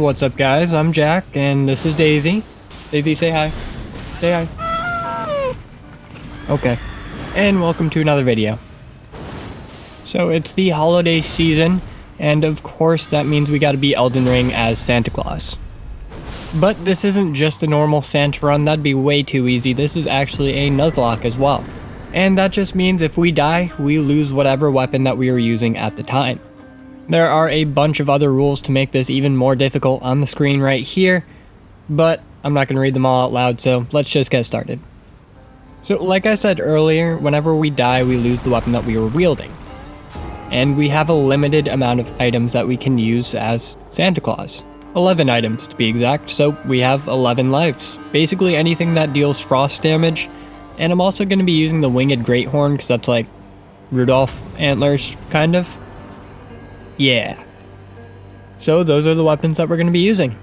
What's up, guys? I'm Jack, and this is Daisy. Daisy, say hi. Say hi. Okay. And welcome to another video. So it's the holiday season, and of course that means we gotta be Elden Ring as Santa Claus. But this isn't just a normal Santa run, that'd be way too easy. This is actually a Nuzlocke as well. And that just means if we die, we lose whatever weapon that we were using at the time. There are a bunch of other rules to make this even more difficult on the screen right here, but I'm not going to read them all out loud, so let's just get started. So like I said earlier, whenever we die, we lose the weapon that we were wielding. And we have a limited amount of items that we can use as Santa Claus. 11 items to be exact, so we have 11 lives. Basically anything that deals frost damage, and I'm also going to be using the Winged Greathorn because that's like Rudolph antlers, kind of. Yeah. So those are the weapons that we're going to be using.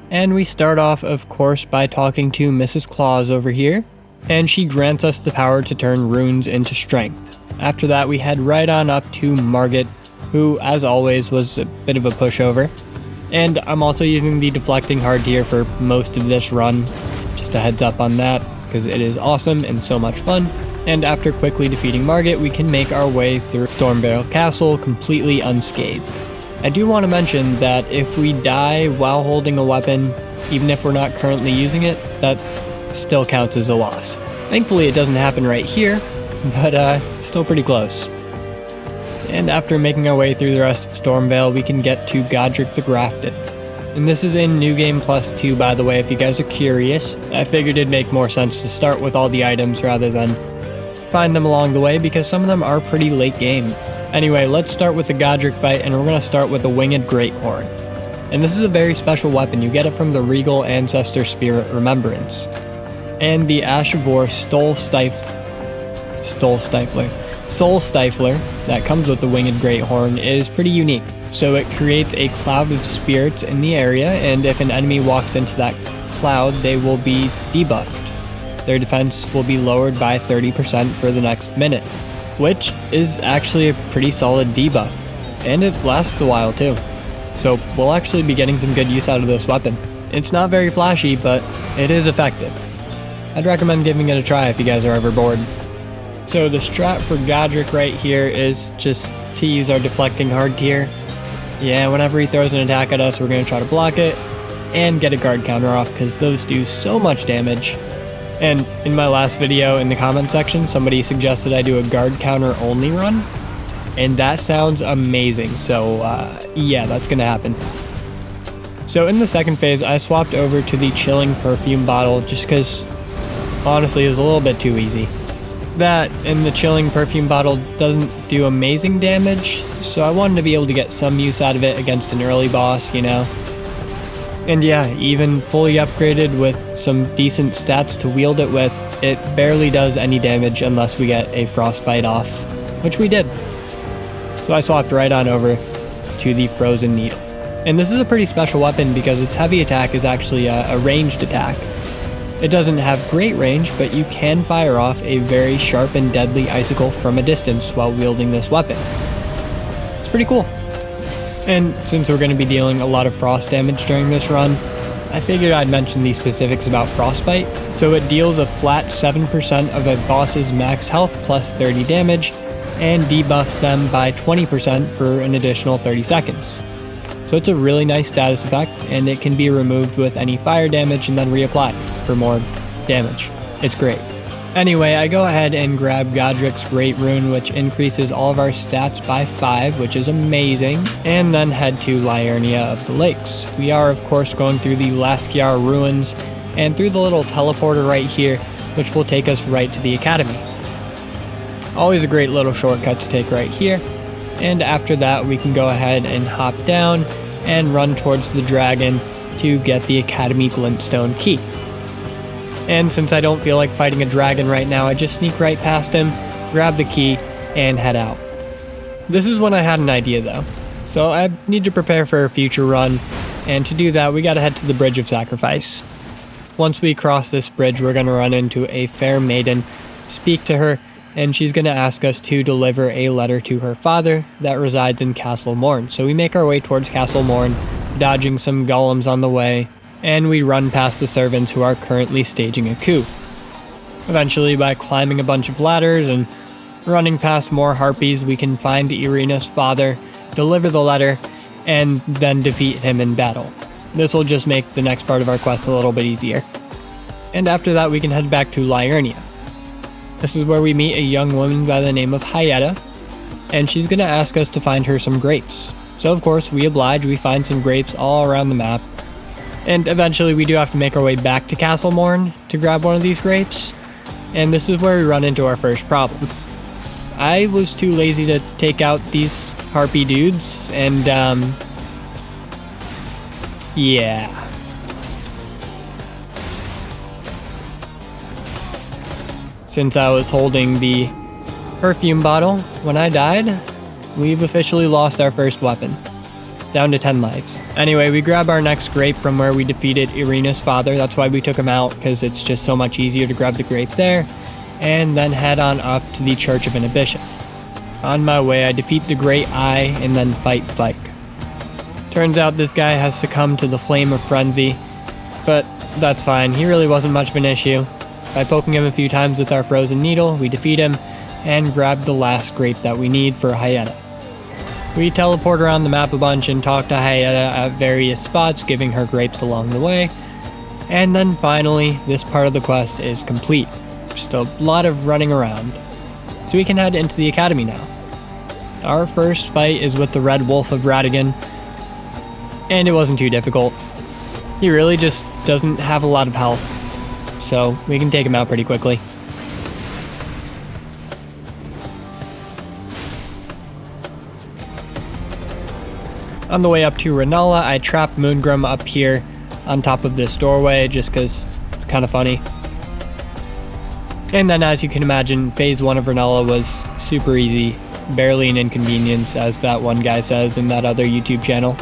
And we start off, of course, by talking to Mrs. Claus over here, and she grants us the power to turn runes into strength. After that, we head right on up to Margit, who, as always, was a bit of a pushover. And I'm also using the deflecting hard tier for most of this run, just a heads up on that, because it is awesome and so much fun. And after quickly defeating Margit, we can make our way through Stormvale Castle completely unscathed. I do want to mention that if we die while holding a weapon, even if we're not currently using it, that still counts as a loss. Thankfully it doesn't happen right here, but still pretty close. And after making our way through the rest of Stormvale, we can get to Godric the Grafted. And this is in New Game Plus 2, by the way, if you guys are curious. I figured it'd make more sense to start with all the items rather than find them along the way, because some of them are pretty late game. Anyway, let's start with the Godric fight, and we're going to start with the Winged Greathorn. And this is a very special weapon. You get it from the Regal Ancestor Spirit Remembrance. And the Ash of War Soul Stifler that comes with the Winged Greathorn is pretty unique. So it creates a cloud of spirits in the area, and if an enemy walks into that cloud, they will be debuffed. Their defense will be lowered by 30% for the next minute, which is actually a pretty solid debuff, and it lasts a while too. So we'll actually be getting some good use out of this weapon. It's not very flashy, but it is effective. I'd recommend giving it a try if you guys are ever bored. So the strat for Godric right here is just to use our deflecting hard tier. Yeah, whenever he throws an attack at us, we're going to try to block it and get a guard counter off, because those do so much damage. And in my last video in the comment section, somebody suggested I do a guard counter only run, and that sounds amazing. So yeah, that's gonna happen. So in the second phase, I swapped over to the Chilling Perfume bottle just because honestly it was a little bit too easy. That and the Chilling Perfume bottle doesn't do amazing damage, so I wanted to be able to get some use out of it against an early boss, you know. And yeah, even fully upgraded with some decent stats to wield it with, it barely does any damage unless we get a frostbite off, which we did. So I swapped right on over to the Frozen Needle. And this is a pretty special weapon because its heavy attack is actually a ranged attack. It doesn't have great range, but you can fire off a very sharp and deadly icicle from a distance while wielding this weapon. It's pretty cool. And since we're going to be dealing a lot of frost damage during this run, I figured I'd mention the specifics about Frostbite. So it deals a flat 7% of a boss's max health plus 30 damage, and debuffs them by 20% for an additional 30 seconds. So it's a really nice status effect, and it can be removed with any fire damage and then reapplied for more damage. It's great. Anyway, I go ahead and grab Godric's Great Rune, which increases all of our stats by 5, which is amazing, and then head to Liurnia of the Lakes. We are, of course, going through the Laskiar Ruins, and through the little teleporter right here, which will take us right to the Academy. Always a great little shortcut to take right here, and after that we can go ahead and hop down and run towards the dragon to get the Academy Glintstone Key. And since I don't feel like fighting a dragon right now, I just sneak right past him, grab the key, and head out. This is when I had an idea though. So I need to prepare for a future run, and to do that we gotta head to the Bridge of Sacrifice. Once we cross this bridge, we're gonna run into a fair maiden, speak to her, and she's gonna ask us to deliver a letter to her father that resides in Castle Morn. So we make our way towards Castle Morn, dodging some golems on the way, and we run past the servants who are currently staging a coup. Eventually, by climbing a bunch of ladders and running past more harpies, we can find Irina's father, deliver the letter, and then defeat him in battle. This will just make the next part of our quest a little bit easier. And after that, we can head back to Liurnia. This is where we meet a young woman by the name of Hyetta, and she's going to ask us to find her some grapes. So of course, we oblige, we find some grapes all around the map, and eventually we do have to make our way back to Castle Morn to grab one of these grapes, and this is where we run into our first problem. I was too lazy to take out these harpy dudes, and yeah. Since I was holding the perfume bottle when I died, we've officially lost our first weapon. Down to 10 lives. Anyway, we grab our next grape from where we defeated Irina's father. That's why we took him out, because it's just so much easier to grab the grape there. And then head on up to the Church of Inhibition. On my way, I defeat the Great Eye and then fight Fyke. Turns out this guy has succumbed to the Flame of Frenzy, but that's fine. He really wasn't much of an issue. By poking him a few times with our Frozen Needle, we defeat him and grab the last grape that we need for Hyetta. We teleport around the map a bunch and talk to Hyetta at various spots, giving her grapes along the way. And then finally, this part of the quest is complete. Just a lot of running around. So we can head into the academy now. Our first fight is with the Red Wolf of Ratigan, and it wasn't too difficult. He really just doesn't have a lot of health, so we can take him out pretty quickly. On the way up to Renala, I trapped Moongrim up here on top of this doorway just because it's kind of funny. And then, as you can imagine, phase 1 of Renala was super easy, barely an inconvenience, as that one guy says in that other YouTube channel.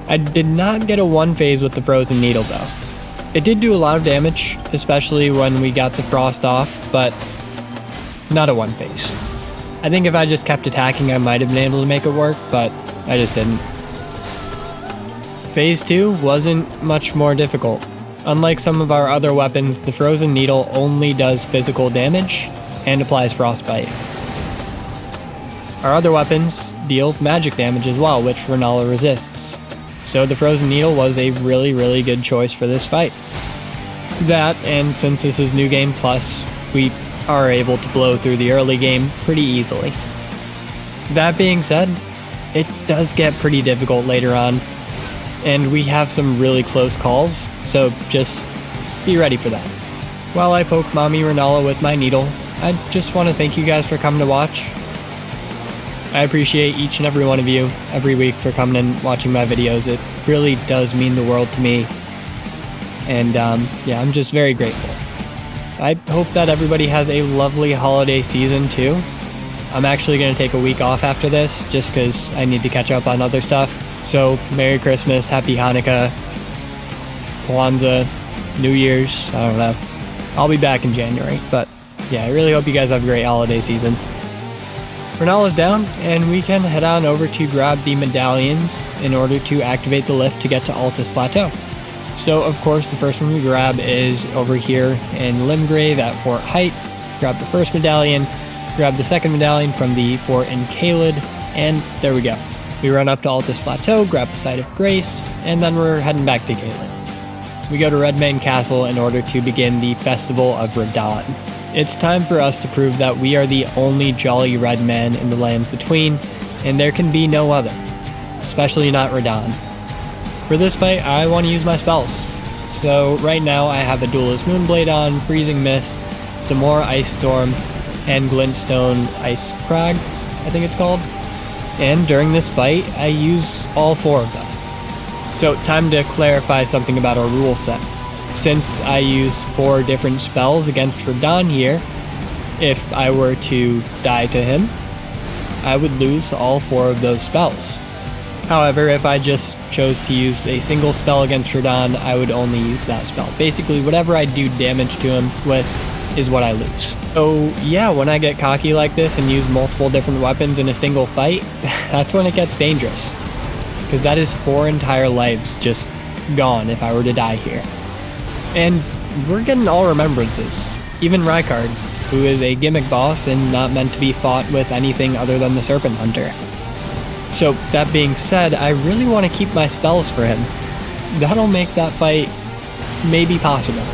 I did not get a one phase with the Frozen Needle though. It did do a lot of damage, especially when we got the frost off, but not a one phase. I think if I just kept attacking, I might have been able to make it work, but I just didn't. Phase 2 wasn't much more difficult. Unlike some of our other weapons, the Frozen Needle only does physical damage and applies frostbite. Our other weapons deal magic damage as well, which Renala resists. So the Frozen Needle was a really good choice for this fight. That, and since this is New Game Plus, we are able to blow through the early game pretty easily. That being said, it does get pretty difficult later on, and we have some really close calls, so just be ready for that. While I poke Mommy Renala with my needle, I just want to thank you guys for coming to watch. I appreciate each and every one of you every week for coming and watching my videos. It really does mean the world to me, and yeah, I'm just very grateful. I hope that everybody has a lovely holiday season too. I'm actually going to take a week off after this just because I need to catch up on other stuff. So Merry Christmas, Happy Hanukkah, Kwanzaa, New Year's, I don't know. I'll be back in January, but yeah, I really hope you guys have a great holiday season. Renala's down, and we can head on over to grab the medallions in order to activate the lift to get to Altus Plateau. So of course the first one we grab is over here in Limgrave at Fort Height. Grab the first medallion, grab the second medallion from the fort in Caelid, and there we go. We run up to Altus Plateau, grab the Site of Grace, and then we're heading back to Caelid. We go to Redmane Castle in order to begin the Festival of Radahn. It's time for us to prove that we are the only jolly red men in the lands between, and there can be no other, especially not Radahn. For this fight, I want to use my spells. So right now I have a Duelist Moonblade on, Freezing Mist, some more Ice Storm, and Glintstone Ice Crag, I think it's called. And during this fight, I used all 4 of them. So time to clarify something about our rule set. Since I used 4 different spells against Radahn here, if I were to die to him, I would lose all 4 of those spells. However, if I just chose to use a single spell against Radahn, I would only use that spell. Basically, whatever I do damage to him with is what I lose. So yeah, when I get cocky like this and use multiple different weapons in a single fight, that's when it gets dangerous. because that is 4 entire lives just gone if I were to die here. And we're getting all remembrances. Even Rykard, who is a gimmick boss and not meant to be fought with anything other than the Serpent Hunter. So that being said, I really want to keep my spells for him. That'll make that fight maybe possible.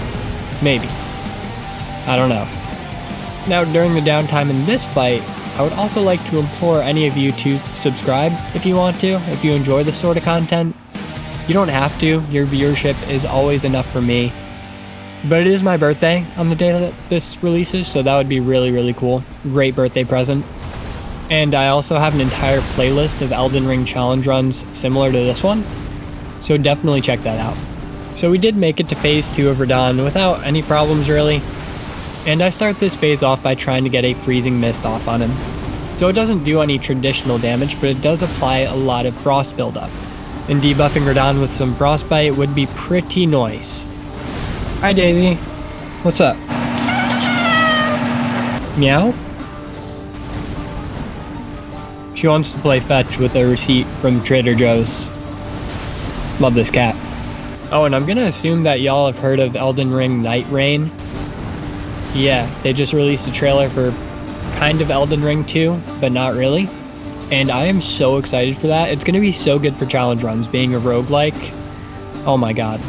Maybe. I don't know. Now, during the downtime in this fight, I would also like to implore any of you to subscribe if you want to, if you enjoy this sort of content. You don't have to, your viewership is always enough for me. But it is my birthday on the day that this releases, so that would be really, really cool. Great birthday present. And I also have an entire playlist of Elden Ring challenge runs similar to this one, so definitely check that out. So we did make it to phase 2 of Radahn without any problems really, and I start this phase off by trying to get a freezing mist off on him. So it doesn't do any traditional damage, but it does apply a lot of frost buildup. And debuffing Radahn with some frostbite would be pretty nice. Hi Daisy. What's up? Meow? She wants to play fetch with a receipt from Trader Joe's. Love this cat. Oh, and I'm gonna assume that y'all have heard of Elden Ring Night Rain. Yeah, they just released a trailer for kind of Elden Ring 2, but not really. And I am so excited for that. It's gonna be so good for challenge runs, being a roguelike. Oh my god.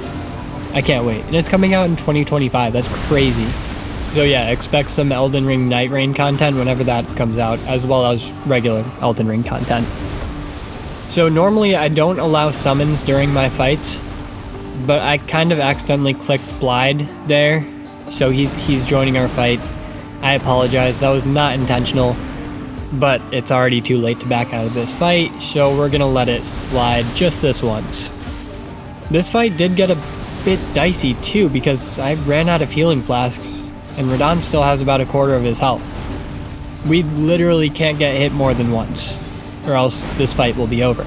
I can't wait. And it's coming out in 2025, that's crazy. So yeah, expect some Elden Ring Night Rain content whenever that comes out, as well as regular Elden Ring content. So normally I don't allow summons during my fights, but I kind of accidentally clicked Blide there, so he's joining our fight. I apologize, that was not intentional, but it's already too late to back out of this fight, so we're gonna let it slide just this once. This fight did get a bit dicey too, because I ran out of healing flasks, and Radahn still has about a quarter of his health. We literally can't get hit more than once, or else this fight will be over.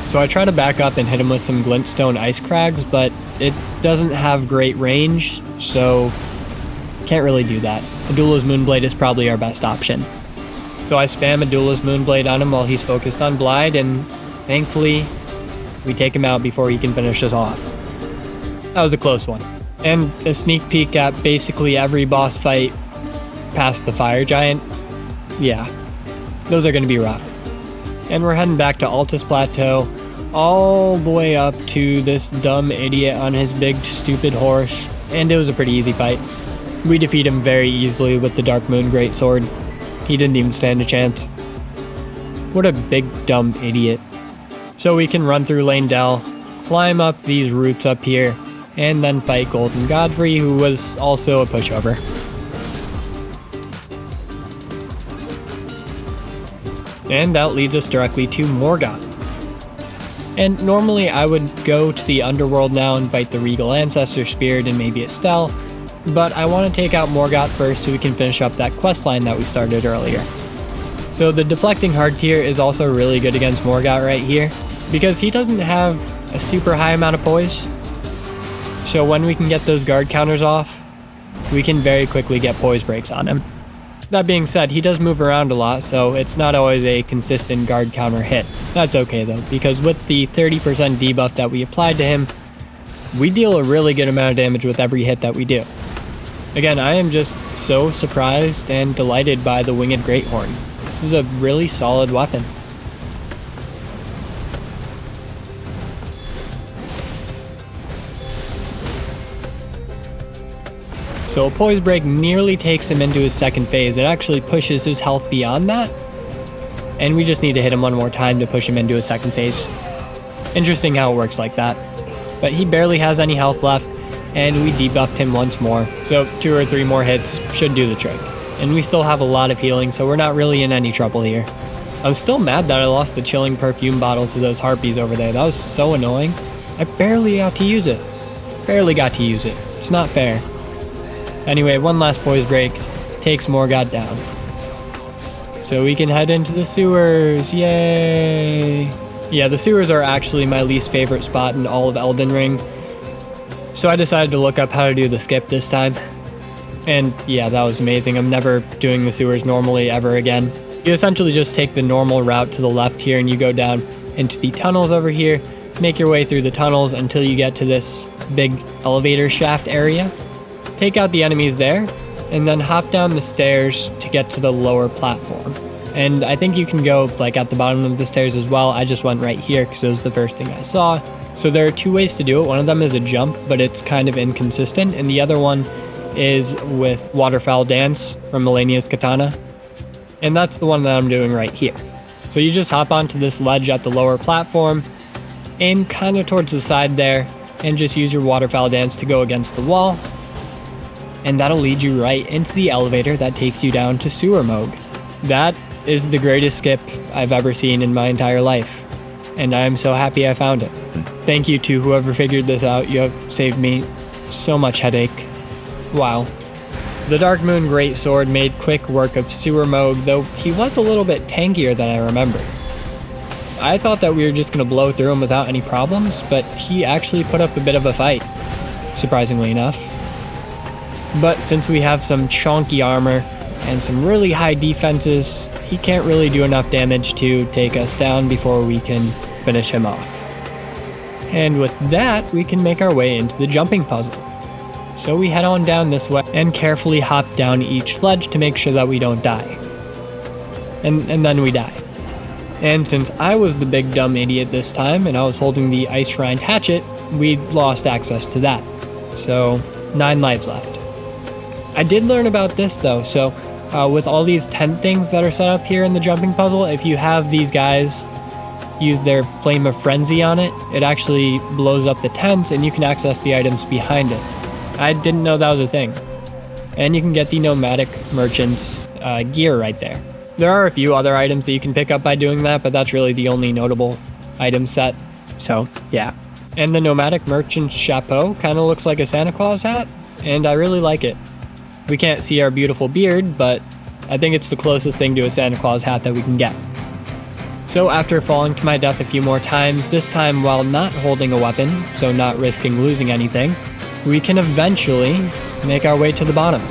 So I try to back up and hit him with some glintstone ice crags, but it doesn't have great range, so can't really do that. Adula's Moonblade is probably our best option. So I spam Adula's Moonblade on him while he's focused on Blide, and thankfully we take him out before he can finish us off. That was a close one. And a sneak peek at basically every boss fight past the Fire Giant. Yeah, those are going to be rough. And we're heading back to Altus Plateau, all the way up to this dumb idiot on his big stupid horse, and it was a pretty easy fight. We defeat him very easily with the Dark Moon Greatsword. He didn't even stand a chance. What a big dumb idiot. So we can run through Lane-Dell, climb up these roots up here, and then fight Golden Godfrey, who was also a pushover. And that leads us directly to Morgoth. And normally I would go to the Underworld now and fight the Regal Ancestor Spirit and maybe Estelle, but I want to take out Morgoth first so we can finish up that questline that we started earlier. So the Deflecting Hard tier is also really good against Morgoth right here, because he doesn't have a super high amount of poise. So when we can get those guard counters off, we can very quickly get poise breaks on him. That being said, he does move around a lot, so it's not always a consistent guard counter hit. That's okay though, because with the 30% debuff that we applied to him, we deal a really good amount of damage with every hit that we do. Again, I am just so surprised and delighted by the Winged Greathorn. This is a really solid weapon. So a poise break nearly takes him into his second phase. It actually pushes his health beyond that. And we just need to hit him one more time to push him into his second phase. Interesting how it works like that. But he barely has any health left, and we debuffed him once more. So 2 or 3 more hits should do the trick. And we still have a lot of healing, so we're not really in any trouble here. I'm still mad that I lost the chilling perfume bottle to those harpies over there. That was so annoying. I barely got to use it. Barely got to use it. It's not fair. Anyway, one last poise break takes Morgoth down. So we can head into the sewers, yay! Yeah, the sewers are actually my least favorite spot in all of Elden Ring. So I decided to look up how to do the skip this time. And yeah, that was amazing. I'm never doing the sewers normally ever again. You essentially just take the normal route to the left here and you go down into the tunnels over here, make your way through the tunnels until you get to this big elevator shaft area. Take out the enemies there, and then hop down the stairs to get to the lower platform. And I think you can go like at the bottom of the stairs as well. I just went right here because it was the first thing I saw. So there are two ways to do it. One of them is a jump, but it's kind of inconsistent. And the other one is with Waterfowl Dance from Malenia's Katana. And that's the one that I'm doing right here. So you just hop onto this ledge at the lower platform, aim kind of towards the side there, and just use your Waterfowl Dance to go against the wall. And that'll lead you right into the elevator that takes you down to Sewer Mode. That is the greatest skip I've ever seen in my entire life. And I'm so happy I found it. Thank you to whoever figured this out. You have saved me so much headache. Wow. The Dark Moon Greatsword made quick work of Sewer Mode, though he was a little bit tankier than I remembered. I thought that we were just going to blow through him without any problems, but he actually put up a bit of a fight, surprisingly enough. But since we have some chonky armor and some really high defenses, he can't really do enough damage to take us down before we can finish him off. And with that, we can make our way into the jumping puzzle. So we head on down this way and carefully hop down each ledge to make sure that we don't die. And then we die. And since I was the big dumb idiot this time and I was holding the ice rind hatchet, we lost access to that. So 9 lives left. I did learn about this though, so with all these tent things that are set up here in the jumping puzzle, if you have these guys use their Flame of Frenzy on it, it actually blows up the tents and you can access the items behind it. I didn't know that was a thing. And you can get the Nomadic Merchant's gear right there. There are a few other items that you can pick up by doing that, but that's really the only notable item set. So, yeah. And the Nomadic Merchant's chapeau kind of looks like a Santa Claus hat, and I really like it. We can't see our beautiful beard, but I think it's the closest thing to a Santa Claus hat that we can get. So after falling to my death a few more times, this time while not holding a weapon, so not risking losing anything, we can eventually make our way to the bottom.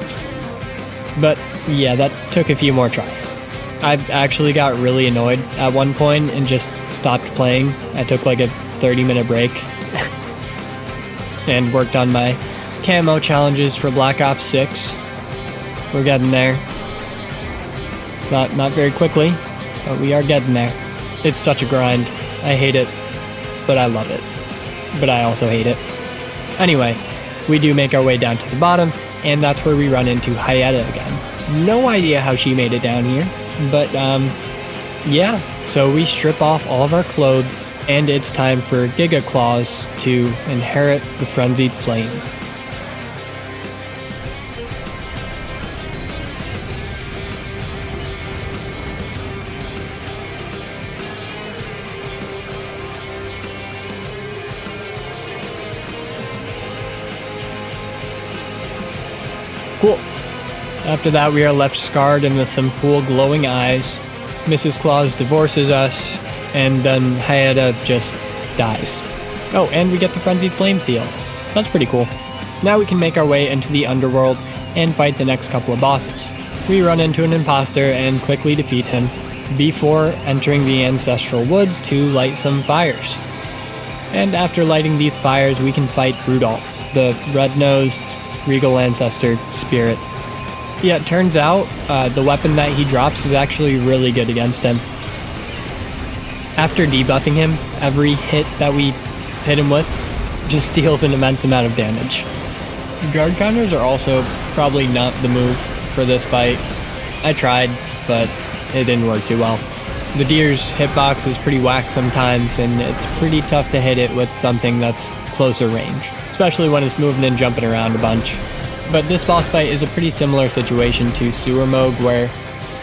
But yeah, that took a few more tries. I actually got really annoyed at one point and just stopped playing. I took like a 30-minute break and worked on my camo challenges for Black Ops 6. We're getting there. Not very quickly, but we are getting there. It's such a grind. I hate it, but I love it. But I also hate it. Anyway, we do make our way down to the bottom, and that's where we run into Hyetta again. No idea how she made it down here, but yeah. So we strip off all of our clothes, and it's time for Giga Claws to inherit the Frenzied Flame. Cool. After that, we are left scarred and with some cool glowing eyes. Mrs. Claus divorces us, and then Hyetta just dies. Oh, and we get the Frenzied Flame Seal. So that's pretty cool. Now we can make our way into the underworld and fight the next couple of bosses. We run into an imposter and quickly defeat him before entering the Ancestral Woods to light some fires. And after lighting these fires, we can fight Rudolph, the red-nosed regal ancestor spirit. Yeah, it turns out the weapon that he drops is actually really good against him. After debuffing him, every hit that we hit him with just deals an immense amount of damage. Guard counters are also probably not the move for this fight. I tried, but it didn't work too well. The deer's hitbox is pretty whack sometimes, and it's pretty tough to hit it with something that's closer range, especially when it's moving and jumping around a bunch. But this boss fight is a pretty similar situation to Sewer Mode, where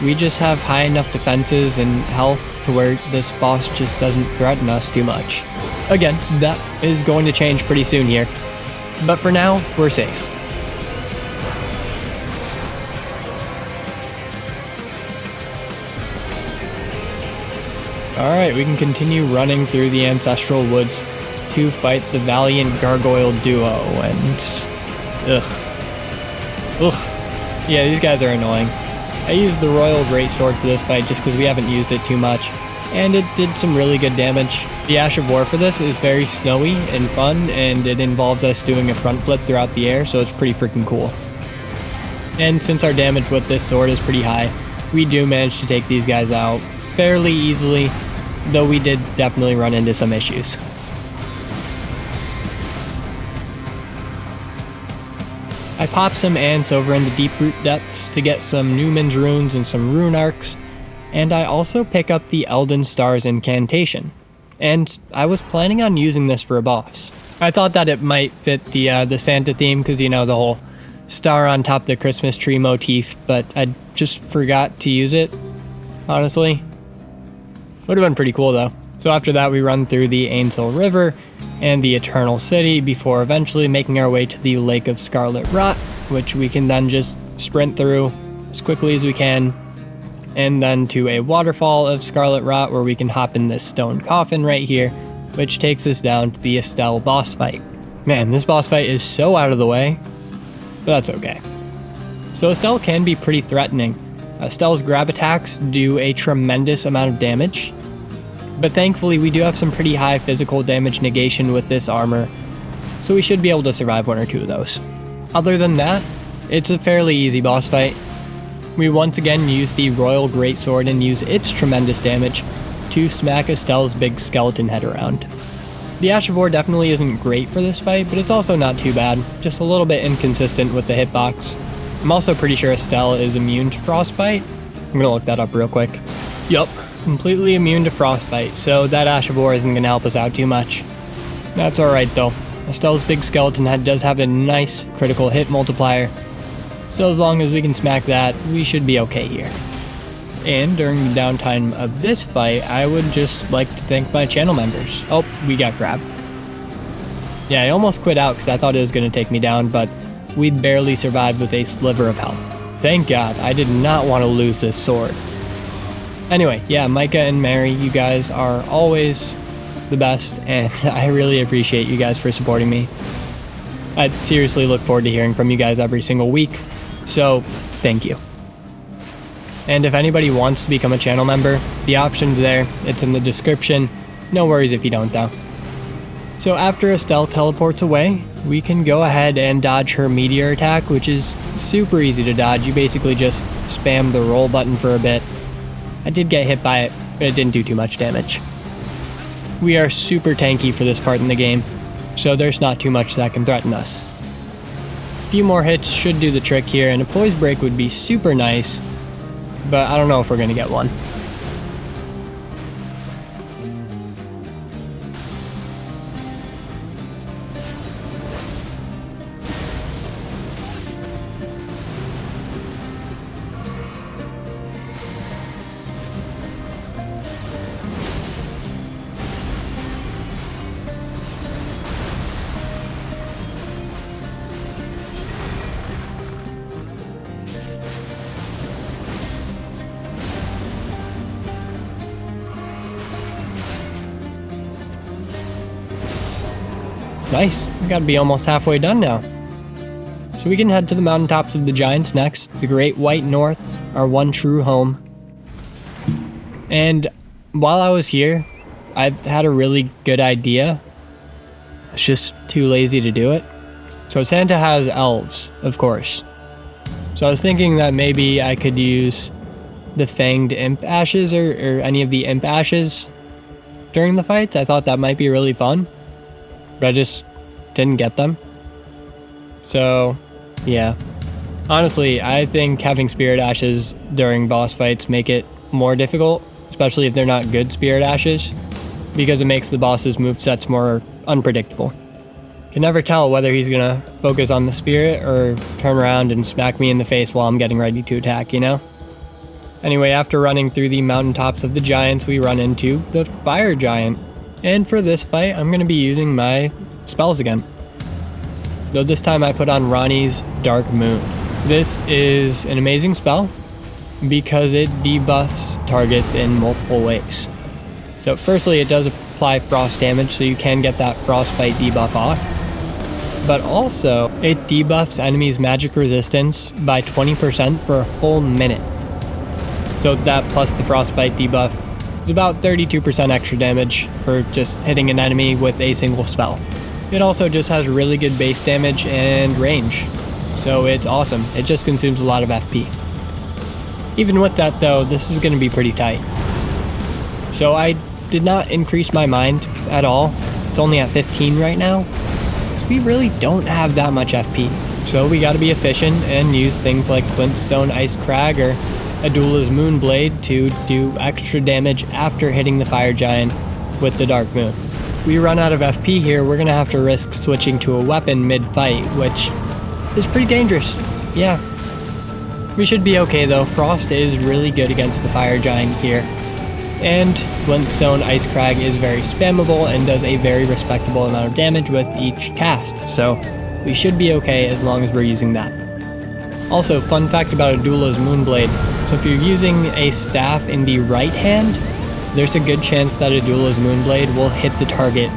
we just have high enough defenses and health to where this boss just doesn't threaten us too much. Again, that is going to change pretty soon here, but for now, we're safe. Alright, we can continue running through the Ancestral Woods to fight the Valiant Gargoyle Duo, and ugh. Yeah, these guys are annoying. I used the Royal Greatsword for this fight just because we haven't used it too much. and it did some really good damage. The Ash of War for this is very snowy and fun, and it involves us doing a front flip throughout the air, so it's pretty freaking cool. And since our damage with this sword is pretty high, we do manage to take these guys out fairly easily, though we did definitely run into some issues. I popped some ants over in the deep root depths to get some Newman's runes and some rune arcs, and I also pick up the Elden Stars incantation. And I was planning on using this for a boss. I thought that it might fit the Santa theme, because you know, the whole star on top of the Christmas tree motif, but I just forgot to use it, honestly. Would have been pretty cool though. So after that we run through the Ainsel River and the Eternal City before eventually making our way to the Lake of Scarlet Rot, which we can then just sprint through as quickly as we can, and then to a waterfall of Scarlet Rot where we can hop in this stone coffin right here, which takes us down to the Estelle boss fight. Man, this boss fight is so out of the way, but that's okay. So Estelle can be pretty threatening. Estelle's grab attacks do a tremendous amount of damage, but thankfully we do have some pretty high physical damage negation with this armor, so we should be able to survive one or two of those. Other than that, it's a fairly easy boss fight. We once again use the Royal Greatsword and use its tremendous damage to smack Estelle's big skeleton head around. The Ash of War definitely isn't great for this fight, but it's also not too bad, just a little bit inconsistent with the hitbox. I'm also pretty sure Estelle is immune to frostbite. I'm gonna look that up real quick. Yup, completely immune to frostbite, so that Ash of War isn't gonna help us out too much. That's alright though. Estelle's big skeleton head does have a nice critical hit multiplier, so as long as we can smack that, we should be okay here. And during the downtime of this fight, I would just like to thank my channel members. Oh, we got grabbed. Yeah, I almost quit out because I thought it was going to take me down, but we barely survived with a sliver of health. Thank God, I did not want to lose this sword. Anyway, yeah, Micah and Mary, you guys are always the best, and I really appreciate you guys for supporting me. I seriously look forward to hearing from you guys every single week, so thank you. And if anybody wants to become a channel member, the option's there, it's in the description. No worries if you don't though. So after Estelle teleports away, we can go ahead and dodge her meteor attack, which is super easy to dodge. You basically just spam the roll button for a bit. I did get hit by it, but it didn't do too much damage. We are super tanky for this part in the game, so there's not too much that can threaten us. A few more hits should do the trick here, and a poise break would be super nice, but I don't know if we're going to get one. Nice, we gotta be almost halfway done now. So we can head to the mountaintops of the Giants next, the Great White North, our one true home. And while I was here, I had a really good idea. It's just too lazy to do it. So Santa has elves, of course. So I was thinking that maybe I could use the Fanged Imp Ashes or any of the Imp Ashes during the fights. I thought that might be really fun, but I just didn't get them. So, yeah. Honestly, I think having Spirit Ashes during boss fights make it more difficult, especially if they're not good Spirit Ashes, because it makes the boss's movesets more unpredictable. Can never tell whether he's gonna focus on the spirit or turn around and smack me in the face while I'm getting ready to attack, you know? Anyway, after running through the mountaintops of the Giants, we run into the Fire Giant. And for this fight, I'm going to be using my spells again. Though this time I put on Ronnie's Dark Moon. This is an amazing spell because it debuffs targets in multiple ways. So firstly, it does apply frost damage, so you can get that frostbite debuff off. But also, it debuffs enemies' magic resistance by 20% for a full minute. So that plus the frostbite debuff It's about 32% extra damage for just hitting an enemy with a single spell. It also just has really good base damage and range, so it's awesome. It just consumes a lot of FP. Even with that though, this is going to be pretty tight. So I did not increase my mind at all. It's only at 15 right now, so we really don't have that much FP. So we gotta be efficient and use things like Glintstone Ice Crag or Adula's Moonblade to do extra damage after hitting the Fire Giant with the Dark Moon. If we run out of FP here, we're gonna have to risk switching to a weapon mid-fight, which is pretty dangerous. Yeah. We should be okay though. Frost is really good against the Fire Giant here. And Glintstone Ice Crag is very spammable and does a very respectable amount of damage with each cast, so we should be okay as long as we're using that. Also, fun fact about Adula's Moonblade, so if you're using a staff in the right hand, there's a good chance that Adula's Moonblade will hit the target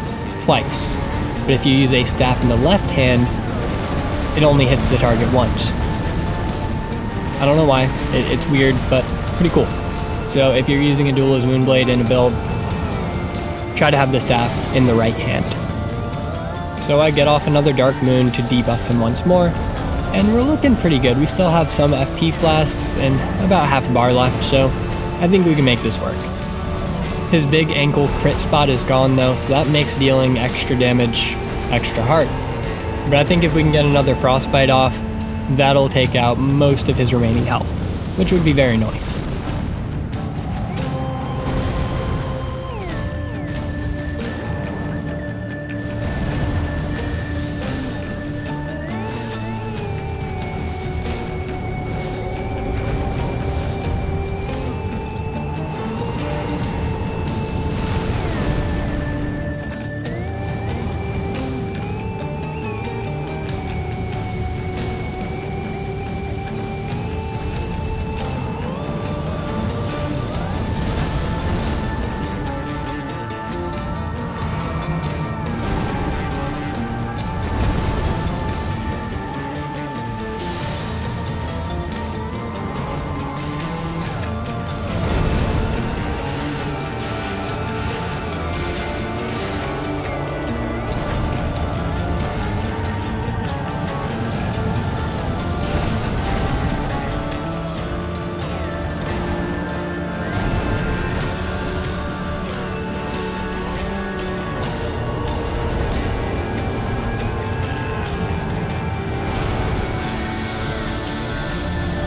twice. But if you use a staff in the left hand, it only hits the target once. I don't know why, it's weird, but pretty cool. So if you're using Adula's Moonblade in a build, try to have the staff in the right hand. So I get off another Dark Moon to debuff him once more, and we're looking pretty good. We still have some FP flasks and about half a bar left, so I think we can make this work. His big ankle crit spot is gone though, so that makes dealing extra damage extra hard. But I think if we can get another Frostbite off, that'll take out most of his remaining health, which would be very nice.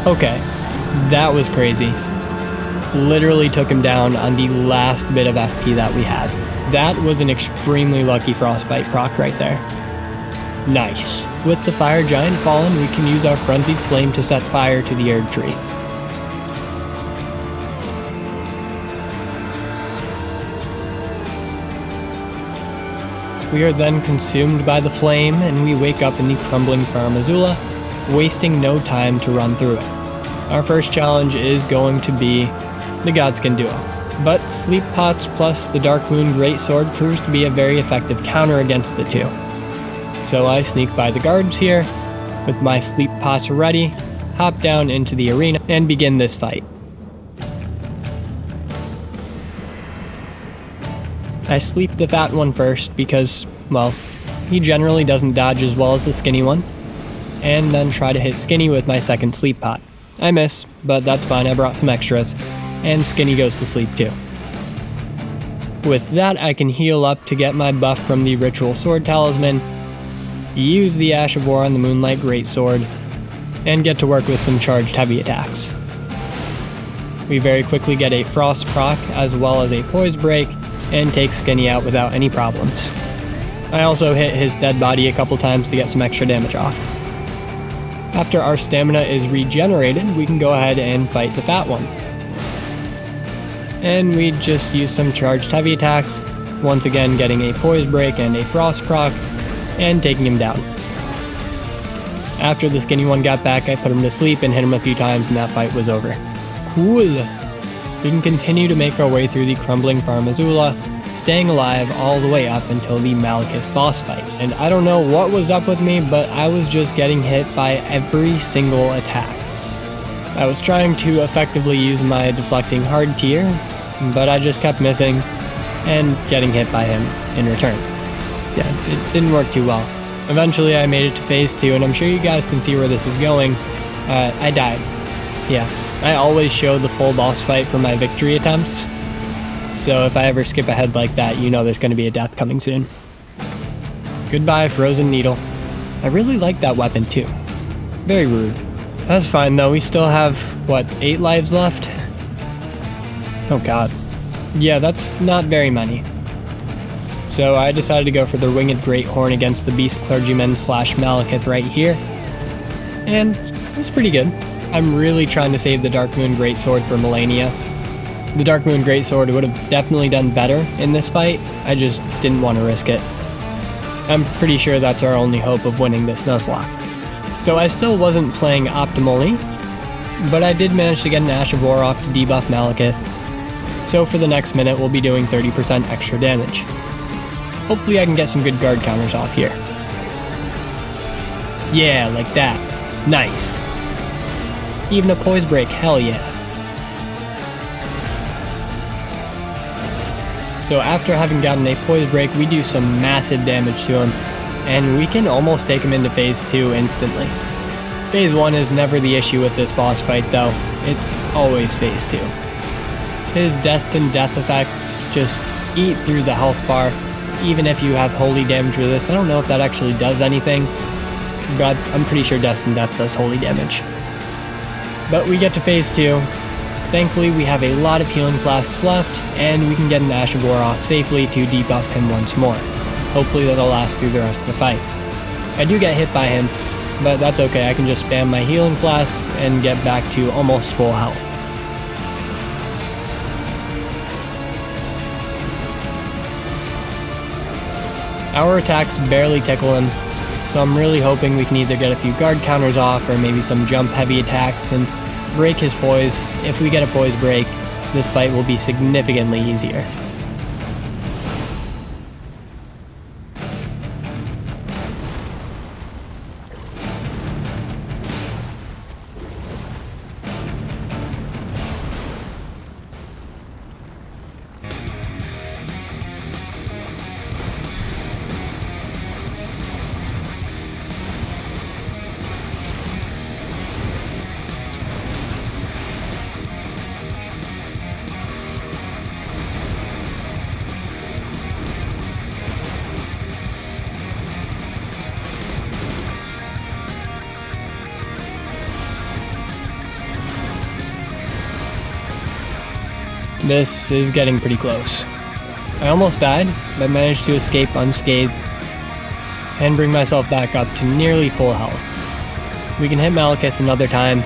Okay, that was crazy. Literally took him down on the last bit of FP that we had. That was an extremely lucky Frostbite proc right there. Nice. With the Fire Giant fallen, we can use our Frenzied Flame to set fire to the Erd Tree. We are then consumed by the flame, and we wake up in the crumbling Farm Azula, wasting no time to run through it. Our first challenge is going to be the Godskin duo, but Sleep Pots plus the Dark Moon Greatsword proves to be a very effective counter against the two. So I sneak by the guards here, with my Sleep Pots ready, hop down into the arena, and begin this fight. I sleep the fat one first because, well, he generally doesn't dodge as well as the skinny one, and then try to hit Skinny with my second Sleep Pot. I miss, but that's fine, I brought some extras, and Skinny goes to sleep too. With that, I can heal up to get my buff from the Ritual Sword Talisman, use the Ash of War on the Moonlight Greatsword, and get to work with some charged heavy attacks. We very quickly get a Frost proc as well as a Poise Break, and take Skinny out without any problems. I also hit his dead body a couple times to get some extra damage off. After our stamina is regenerated, we can go ahead and fight the fat one. And we just use some charged heavy attacks, once again getting a Poise Break and a Frost proc, and taking him down. After the skinny one got back, I put him to sleep and hit him a few times, and that fight was over. Cool! We can continue to make our way through the crumbling Farm Azula, staying alive all the way up until the Malekith boss fight. And I don't know what was up with me, but I was just getting hit by every single attack. I was trying to effectively use my deflecting hard tier, but I just kept missing and getting hit by him in return. Yeah, it didn't work too well. Eventually I made it to phase 2, and I'm sure you guys can see where this is going. I died. Yeah, I always show the full boss fight for my victory attempts, so if I ever skip ahead like that, you know there's going to be a death coming soon. Goodbye, Frozen Needle. I really like that weapon too. Very rude. That's fine though, we still have, what, 8 lives left? Oh god. Yeah, that's not very many. So I decided to go for the Winged Great Horn against the Beast Clergyman / Malekith right here. And it's pretty good. I'm really trying to save the Dark Moon Greatsword for Malenia. The Dark Moon Greatsword would have definitely done better in this fight, I just didn't want to risk it. I'm pretty sure that's our only hope of winning this Nuzlocke. So I still wasn't playing optimally, but I did manage to get an Ash of War off to debuff Malekith. So for the next minute we'll be doing 30% extra damage. Hopefully I can get some good guard counters off here. Yeah, like that. Nice. Even a poise break, hell yeah. So after having gotten a poise break, we do some massive damage to him, and we can almost take him into phase 2 instantly. Phase 1 is never the issue with this boss fight though, it's always phase 2. His destined death effects just eat through the health bar, even if you have holy damage with this. I don't know if that actually does anything, but I'm pretty sure destined death does holy damage. But we get to phase 2. Thankfully we have a lot of healing flasks left, and we can get an Ash of War off safely to debuff him once more. Hopefully that'll last through the rest of the fight. I do get hit by him, but that's okay, I can just spam my healing flask and get back to almost full health. Our attacks barely tickle him, so I'm really hoping we can either get a few guard counters off or maybe some jump heavy attacks and break his poise. If we get a poise break, this fight will be significantly easier. This is getting pretty close. I almost died, but managed to escape unscathed and bring myself back up to nearly full health. We can hit Malekith another time,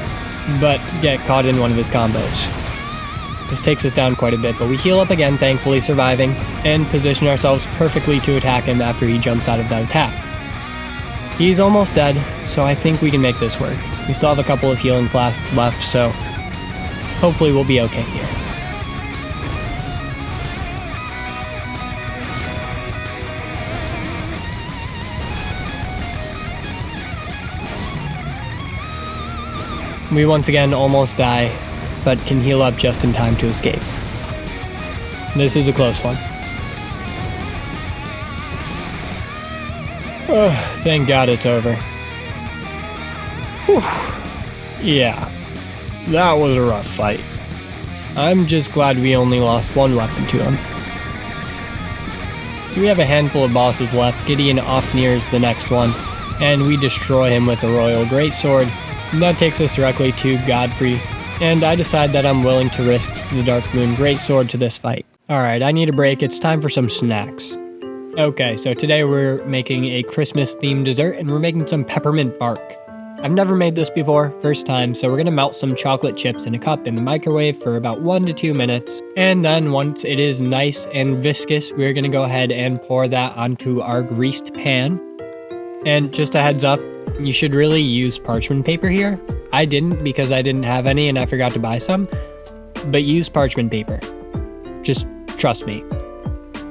but get caught in one of his combos. This takes us down quite a bit, but we heal up again, thankfully surviving, and position ourselves perfectly to attack him after he jumps out of that attack. He's almost dead, so I think we can make this work. We still have a couple of healing flasks left, so hopefully we'll be okay here. We once again almost die, but can heal up just in time to escape. This is a close one. Oh, thank God it's over. Whew. Yeah, that was a rough fight. I'm just glad we only lost one weapon to him. So we have a handful of bosses left. Gideon Ofnir is the next one, and we destroy him with the Royal Greatsword. And that takes us directly to Godfrey, and I decide that I'm willing to risk the Dark Moon Greatsword to this fight. Alright, I need a break, it's time for some snacks. Okay, so today we're making a Christmas-themed dessert, and we're making some peppermint bark. I've never made this before, first time, so we're gonna melt some chocolate chips in a cup in the microwave for about 1 to 2 minutes, and then once it is nice and viscous, we're gonna go ahead and pour that onto our greased pan. And just a heads up, you should really use parchment paper here. I didn't because I didn't have any and I forgot to buy some, but use parchment paper. Just trust me.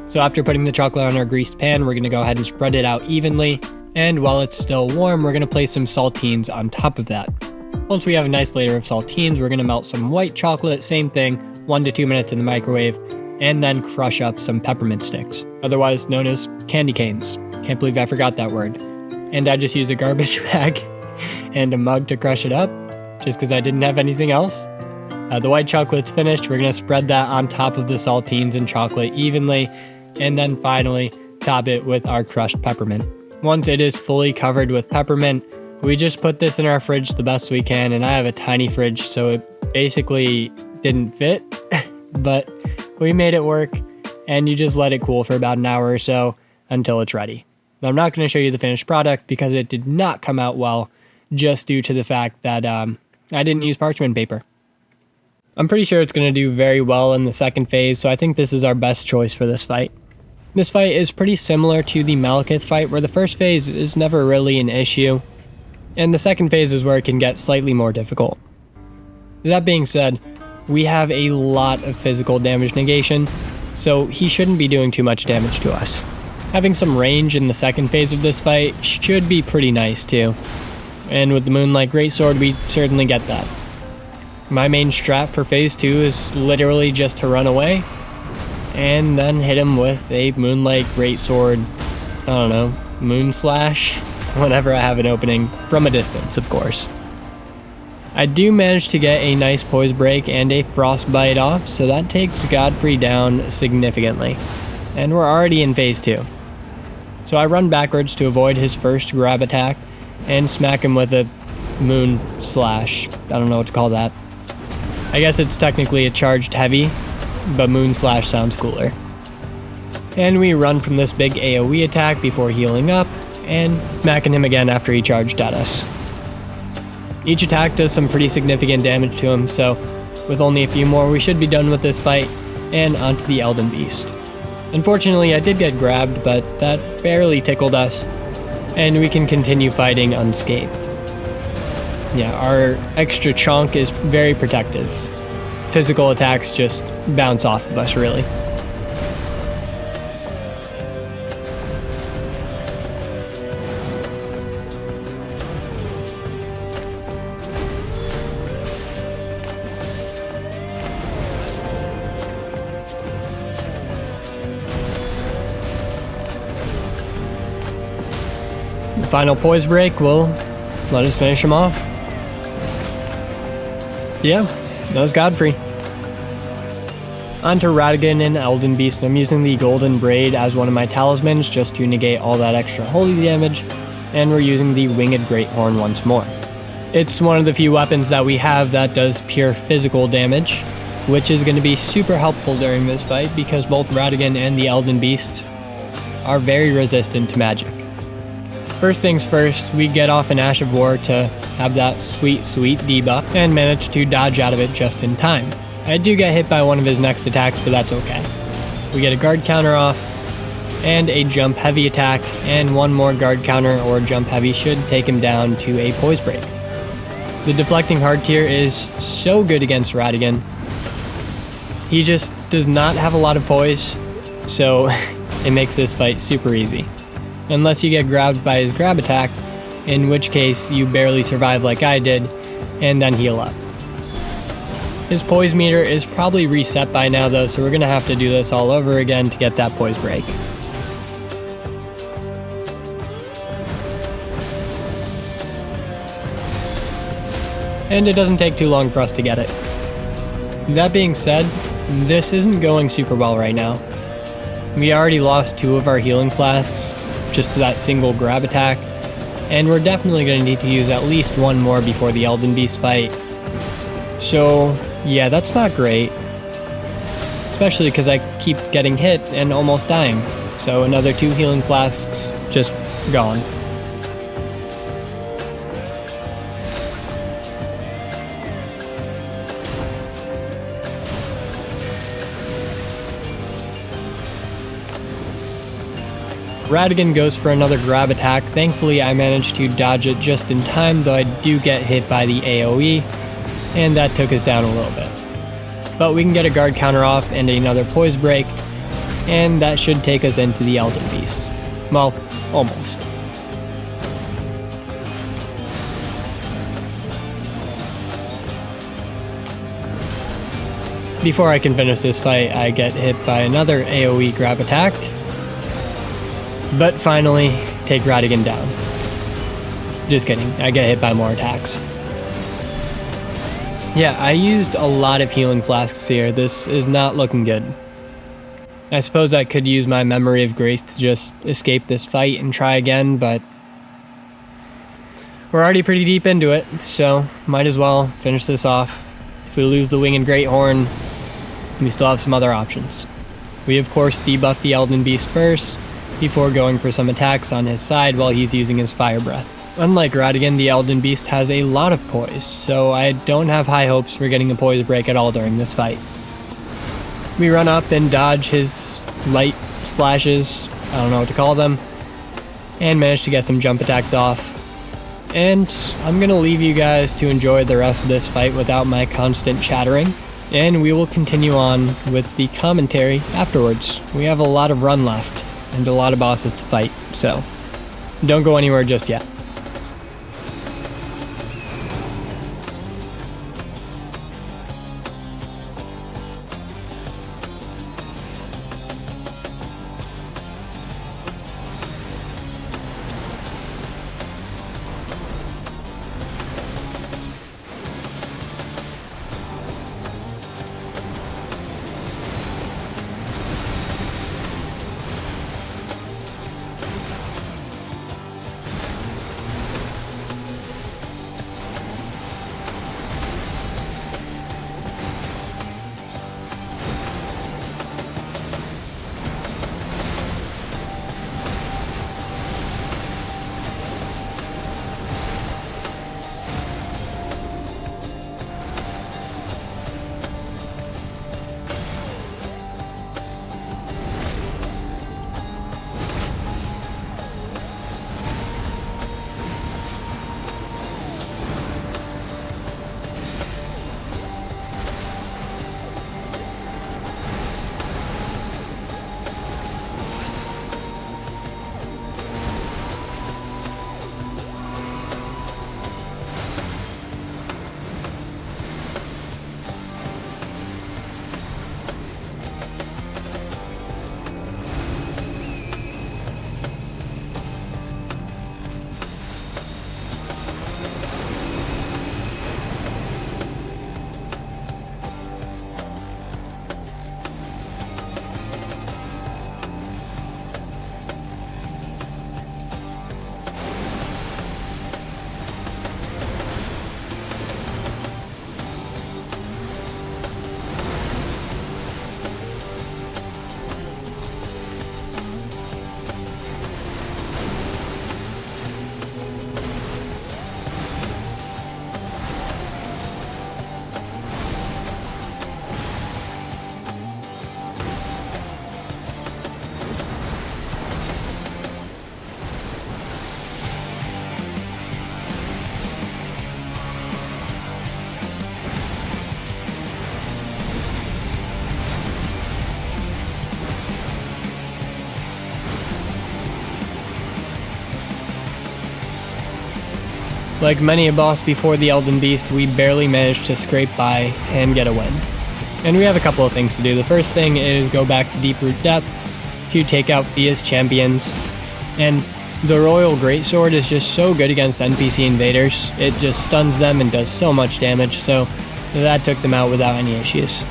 So after putting the chocolate on our greased pan, we're gonna go ahead and spread it out evenly, and while it's still warm, we're gonna place some saltines on top of that. Once we have a nice layer of saltines, we're gonna melt some white chocolate, same thing, 1 to 2 minutes in the microwave, and then crush up some peppermint sticks, otherwise known as candy canes. Can't believe I forgot that word. And I just used a garbage bag and a mug to crush it up, just because I didn't have anything else. The white chocolate's finished. We're going to spread that on top of the saltines and chocolate evenly, and then finally top it with our crushed peppermint. Once it is fully covered with peppermint, we just put this in our fridge the best we can, and I have a tiny fridge, so it basically didn't fit, but we made it work, and you just let it cool for about an hour or so until it's ready. Now, I'm not going to show you the finished product because it did not come out well, just due to the fact that I didn't use parchment paper. I'm pretty sure it's going to do very well in the second phase, so I think this is our best choice for this fight. This fight is pretty similar to the Malekith fight, where the first phase is never really an issue, and the second phase is where it can get slightly more difficult. That being said, we have a lot of physical damage negation, so he shouldn't be doing too much damage to us. Having some range in the second phase of this fight should be pretty nice too, and with the Moonlight Greatsword we certainly get that. My main strat for phase 2 is literally just to run away, and then hit him with a Moonlight Greatsword, I don't know, Moon Slash, whenever I have an opening, from a distance of course. I do manage to get a nice poise break and a frostbite off, so that takes Godfrey down significantly. And we're already in phase 2. So I run backwards to avoid his first grab attack, and smack him with a Moon Slash. I don't know what to call that. I guess it's technically a charged heavy, but Moon Slash sounds cooler. And we run from this big AoE attack before healing up, and smacking him again after he charged at us. Each attack does some pretty significant damage to him, so with only a few more we should be done with this fight, and onto the Elden Beast. Unfortunately I did get grabbed, but that barely tickled us, and we can continue fighting unscathed. Yeah, our extra chonk is very protective. Physical attacks just bounce off of us, really. The final poise break will let us finish him off. Yeah, that was Godfrey. On to Radagon and Elden Beast. I'm using the Golden Braid as one of my talismans just to negate all that extra holy damage, and we're using the Winged Greathorn once more. It's one of the few weapons that we have that does pure physical damage, which is going to be super helpful during this fight because both Radagon and the Elden Beast are very resistant to magic. First things first, we get off an Ash of War to have that sweet debuff and manage to dodge out of it just in time. I do get hit by one of his next attacks, but that's okay. We get a guard counter off and a jump heavy attack, and one more guard counter or jump heavy should take him down to a poise break. The deflecting hard tier is so good against Radagon. He just does not have a lot of poise, so it makes this fight super easy. Unless you get grabbed by his grab attack, in which case you barely survive like I did, and then heal up. His poise meter is probably reset by now though, so we're going to have to do this all over again to get that poise break. And it doesn't take too long for us to get it. That being said, this isn't going super well right now. We already lost 2 of our healing flasks just to that single grab attack, and we're definitely going to need to use at least 1 more before the Elden Beast fight. So yeah, that's not great, especially because I keep getting hit and almost dying, so another 2 healing flasks just gone. Radagon goes for another grab attack. Thankfully I managed to dodge it just in time, though I do get hit by the AoE, and that took us down a little bit. But we can get a guard counter off and another poise break, and that should take us into the Elden Beast. Well, almost. Before I can finish this fight, I get hit by another AoE grab attack, but finally take Radigan down. Just kidding, I get hit by more attacks. Yeah, I used a lot of healing flasks here. This is not looking good. I suppose I could use my memory of grace to just escape this fight and try again, but we're already pretty deep into it, so might as well finish this off. If we lose the Winged Great Horn, we still have some other options. We of course debuff the Elden Beast first, before going for some attacks on his side while he's using his Fire Breath. Unlike Radigan, the Elden Beast has a lot of poise, so I don't have high hopes for getting a poise break at all during this fight. We run up and dodge his light slashes, I don't know what to call them, and manage to get some jump attacks off. And I'm gonna leave you guys to enjoy the rest of this fight without my constant chattering, and we will continue on with the commentary afterwards. We have a lot of run left, and a lot of bosses to fight, so don't go anywhere just yet. Like many a boss before the Elden Beast, we barely managed to scrape by and get a win. And we have a couple of things to do. The first thing is go back to Deep Root Depths to take out Fia's champions. And the Royal Greatsword is just so good against NPC invaders. It just stuns them and does so much damage, so that took them out without any issues.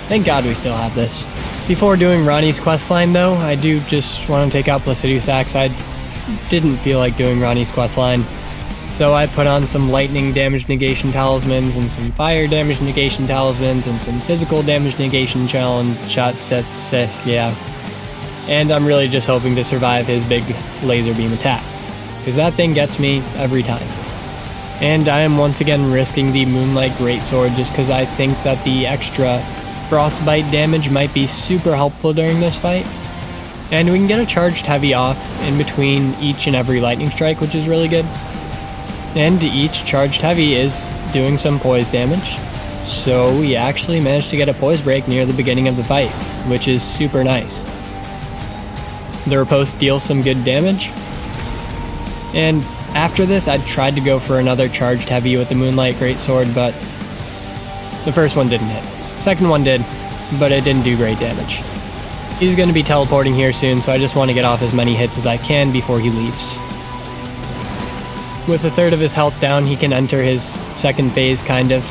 Thank God we still have this. Before doing Ronnie's questline though, I do just want to take out Placiduous Axe. I didn't feel like doing Ronnie's questline. So I put on some lightning damage negation talismans and some fire damage negation talismans and some physical damage negation challenge shots, yeah. And I'm really just hoping to survive his big laser beam attack, because that thing gets me every time. And I am once again risking the Moonlight Greatsword just because I think that the extra frostbite damage might be super helpful during this fight. And we can get a charged heavy off in between each and every lightning strike, which is really good. And each charged heavy is doing some poise damage, so we actually managed to get a poise break near the beginning of the fight, which is super nice. The riposte deals some good damage, and after this I tried to go for another charged heavy with the Moonlight Greatsword, but the first one didn't hit, Second one did, but it didn't do great damage. He's going to be teleporting here soon, so I just want to get off as many hits as I can before he leaves. With a third of his health down, he can enter his second phase, kind of,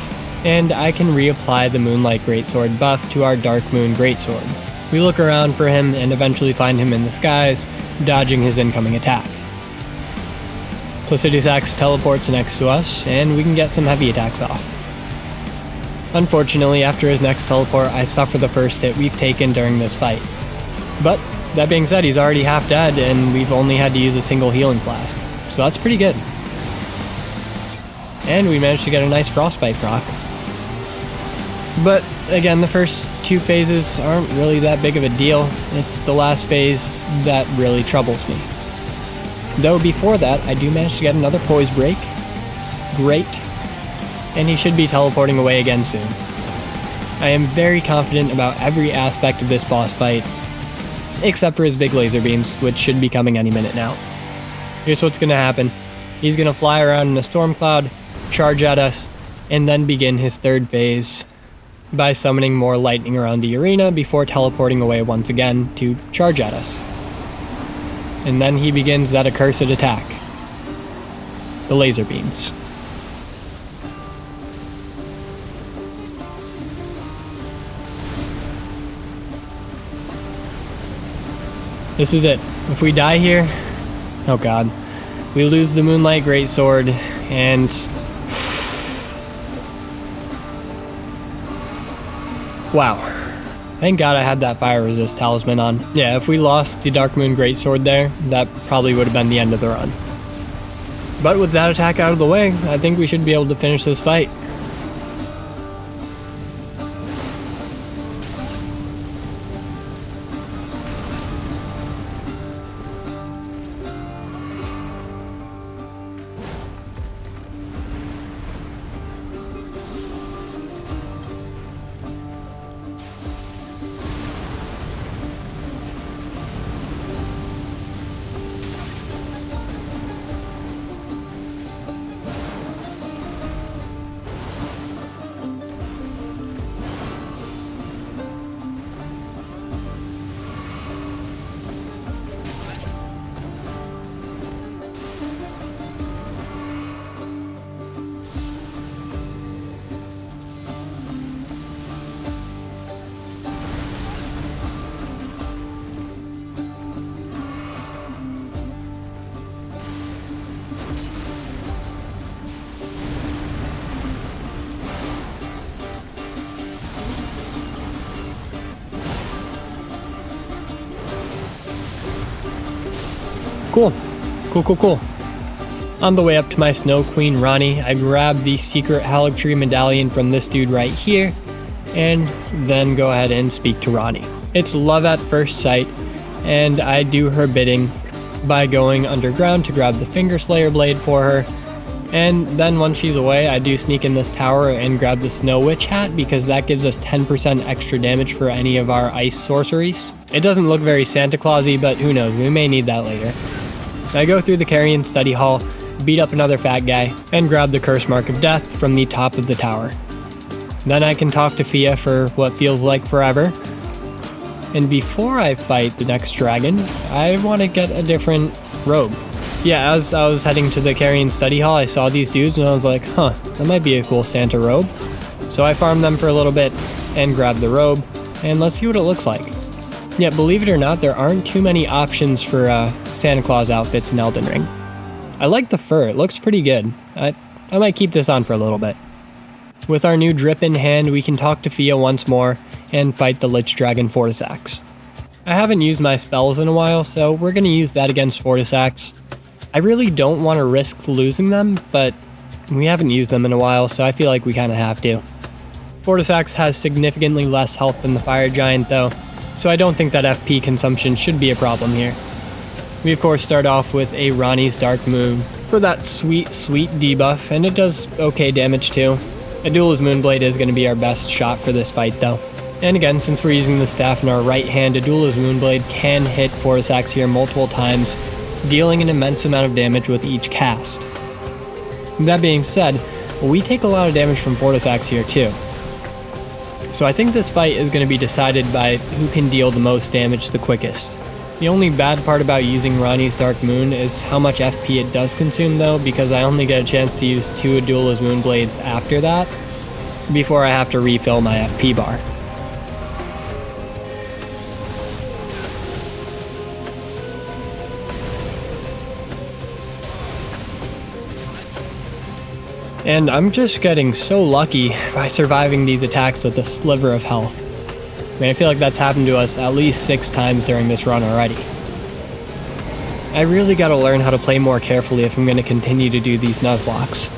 and I can reapply the Moonlight Greatsword buff to our Dark Moon Greatsword. We look around for him and eventually find him in the skies, dodging his incoming attack. Placidusax teleports next to us, and we can get some heavy attacks off. Unfortunately, after his next teleport, I suffer the first hit we've taken during this fight. But, that being said, he's already half dead, and we've only had to use a single healing flask, so that's pretty good. And we managed to get a nice Frostbite proc. But, again, the first two phases aren't really that big of a deal. It's the last phase that really troubles me. Though before that, I do manage to get another poise break. Great. And he should be teleporting away again soon. I am very confident about every aspect of this boss fight, except for his big laser beams, which should be coming any minute now. Here's what's going to happen. He's going to fly around in a storm cloud, charge at us, and then begin his third phase by summoning more lightning around the arena before teleporting away once again to charge at us. And then he begins that accursed attack. The laser beams. This is it. If we die here, oh god, we lose the Moonlight Greatsword, and wow. Thank god I had that fire resist talisman on. Yeah, if we lost the Dark Moon Greatsword there, that probably would have been the end of the run. But with that attack out of the way, I think we should be able to finish this fight. Cool. On the way up to my Snow Queen Ranni, I grab the secret Haligtree medallion from this dude right here, and then go ahead and speak to Ranni. It's love at first sight, and I do her bidding by going underground to grab the Finger Slayer blade for her, and then once she's away, I do sneak in this tower and grab the Snow Witch hat because that gives us 10% extra damage for any of our ice sorceries. It doesn't look very Santa Clausy, but who knows, we may need that later. I go through the Carrion Study Hall, beat up another fat guy, and grab the Curse Mark of Death from the top of the tower. Then I can talk to Fia for what feels like forever. And before I fight the next dragon, I want to get a different robe. Yeah, as I was heading to the Carrion Study Hall, I saw these dudes and I was like, huh, that might be a cool Santa robe. So I farmed them for a little bit and grabbed the robe, and let's see what it looks like. Yeah, believe it or not, there aren't too many options for Santa Claus outfits in Elden Ring. I like the fur, it looks pretty good. I might keep this on for a little bit. With our new drip in hand, we can talk to Fia once more and fight the Lich Dragon Fortisax. I haven't used my spells in a while, so we're going to use that against Fortisax. I really don't want to risk losing them, but we haven't used them in a while, so I feel like we kind of have to. Fortisax has significantly less health than the Fire Giant though, so I don't think that FP consumption should be a problem here. We of course start off with a Ranni's Dark Moon for that sweet debuff, and it does okay damage too. Adula's Moonblade is going to be our best shot for this fight though. And again, since we're using the staff in our right hand, Adula's Moonblade can hit Fortisax here multiple times, dealing an immense amount of damage with each cast. That being said, we take a lot of damage from Fortisax here too. So I think this fight is going to be decided by who can deal the most damage the quickest. The only bad part about using Ranni's Dark Moon is how much FP it does consume though, because I only get a chance to use 2 Adula's Moonblades after that, before I have to refill my FP bar. And I'm just getting so lucky by surviving these attacks with a sliver of health. I mean, I feel like that's happened to us at least 6 times during this run already. I really gotta learn how to play more carefully if I'm gonna continue to do these Nuzlockes.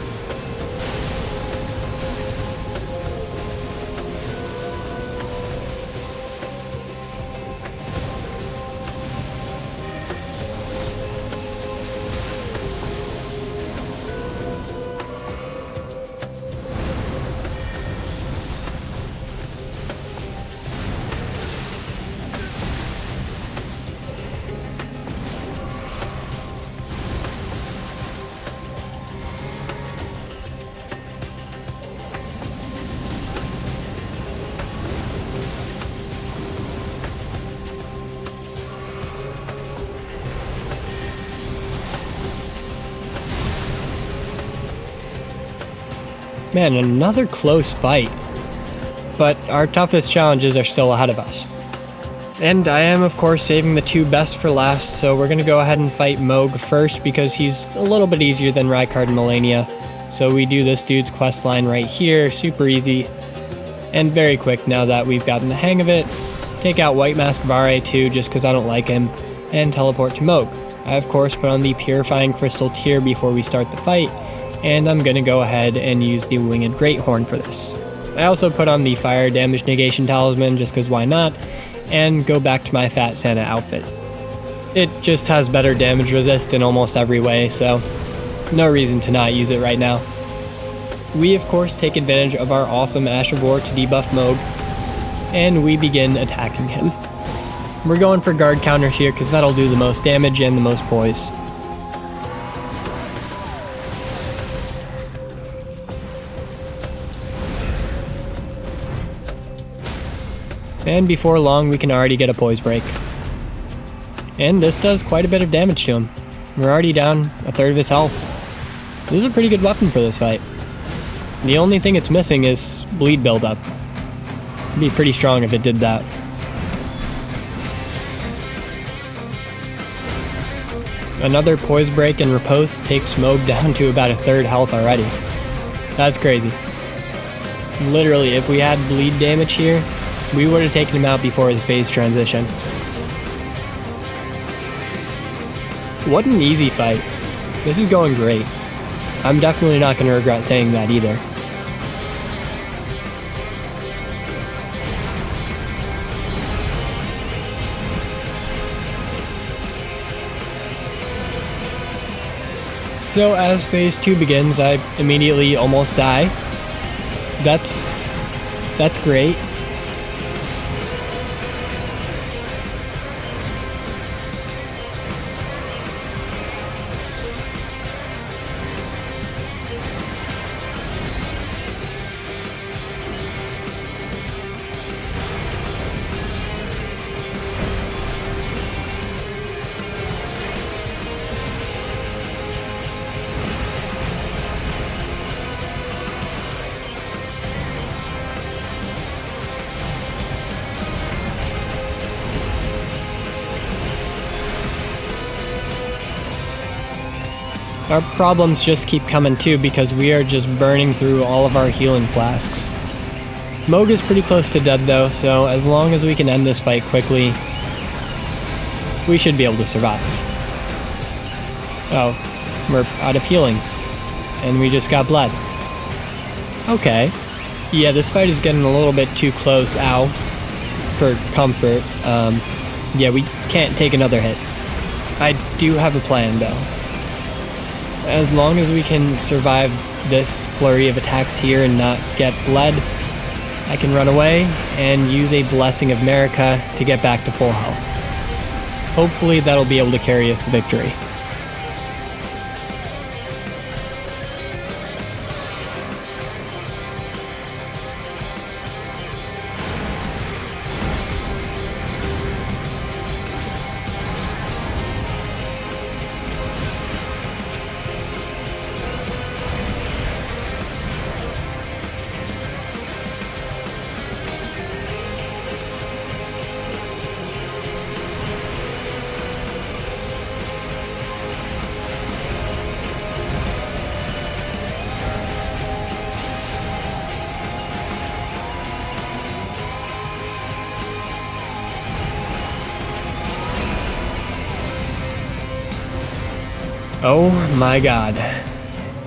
Man, another close fight. But our toughest challenges are still ahead of us. And I am, of course, saving the 2 best for last, so we're gonna go ahead and fight Moog first because he's a little bit easier than Rykard and Malenia. So we do this dude's questline right here, super easy, and very quick now that we've gotten the hang of it. Take out White Mask Vare too, just because I don't like him, and teleport to Moog. I, of course, put on the Purifying Crystal tier before we start the fight, and I'm gonna go ahead and use the Winged Greathorn for this. I also put on the Fire Damage Negation Talisman just cause why not, and go back to my Fat Santa outfit. It just has better damage resist in almost every way, so no reason to not use it right now. We of course take advantage of our awesome Ash of War to debuff Moog, and we begin attacking him. We're going for guard counters here cause that'll do the most damage and the most poise. And before long, we can already get a poise break. And this does quite a bit of damage to him. We're already down a third of his health. This is a pretty good weapon for this fight. The only thing it's missing is bleed buildup. It'd be pretty strong if it did that. Another poise break and riposte takes Moog down to about a third health already. That's crazy. Literally, if we had bleed damage here, we would have taken him out before his phase transition. What an easy fight. This is going great. I'm definitely not going to regret saying that either. So as phase 2 begins, I immediately almost die. That's great. Our problems just keep coming too because we are just burning through all of our healing flasks. Moog is pretty close to dead though, so as long as we can end this fight quickly, we should be able to survive. Oh, we're out of healing. And we just got bled. Okay. Yeah, this fight is getting a little bit too close, ow, for comfort. Yeah, we can't take another hit. I do have a plan though. As long as we can survive this flurry of attacks here and not get bled, I can run away and use a Blessing of Marika to get back to full health. Hopefully that'll be able to carry us to victory. Oh my god.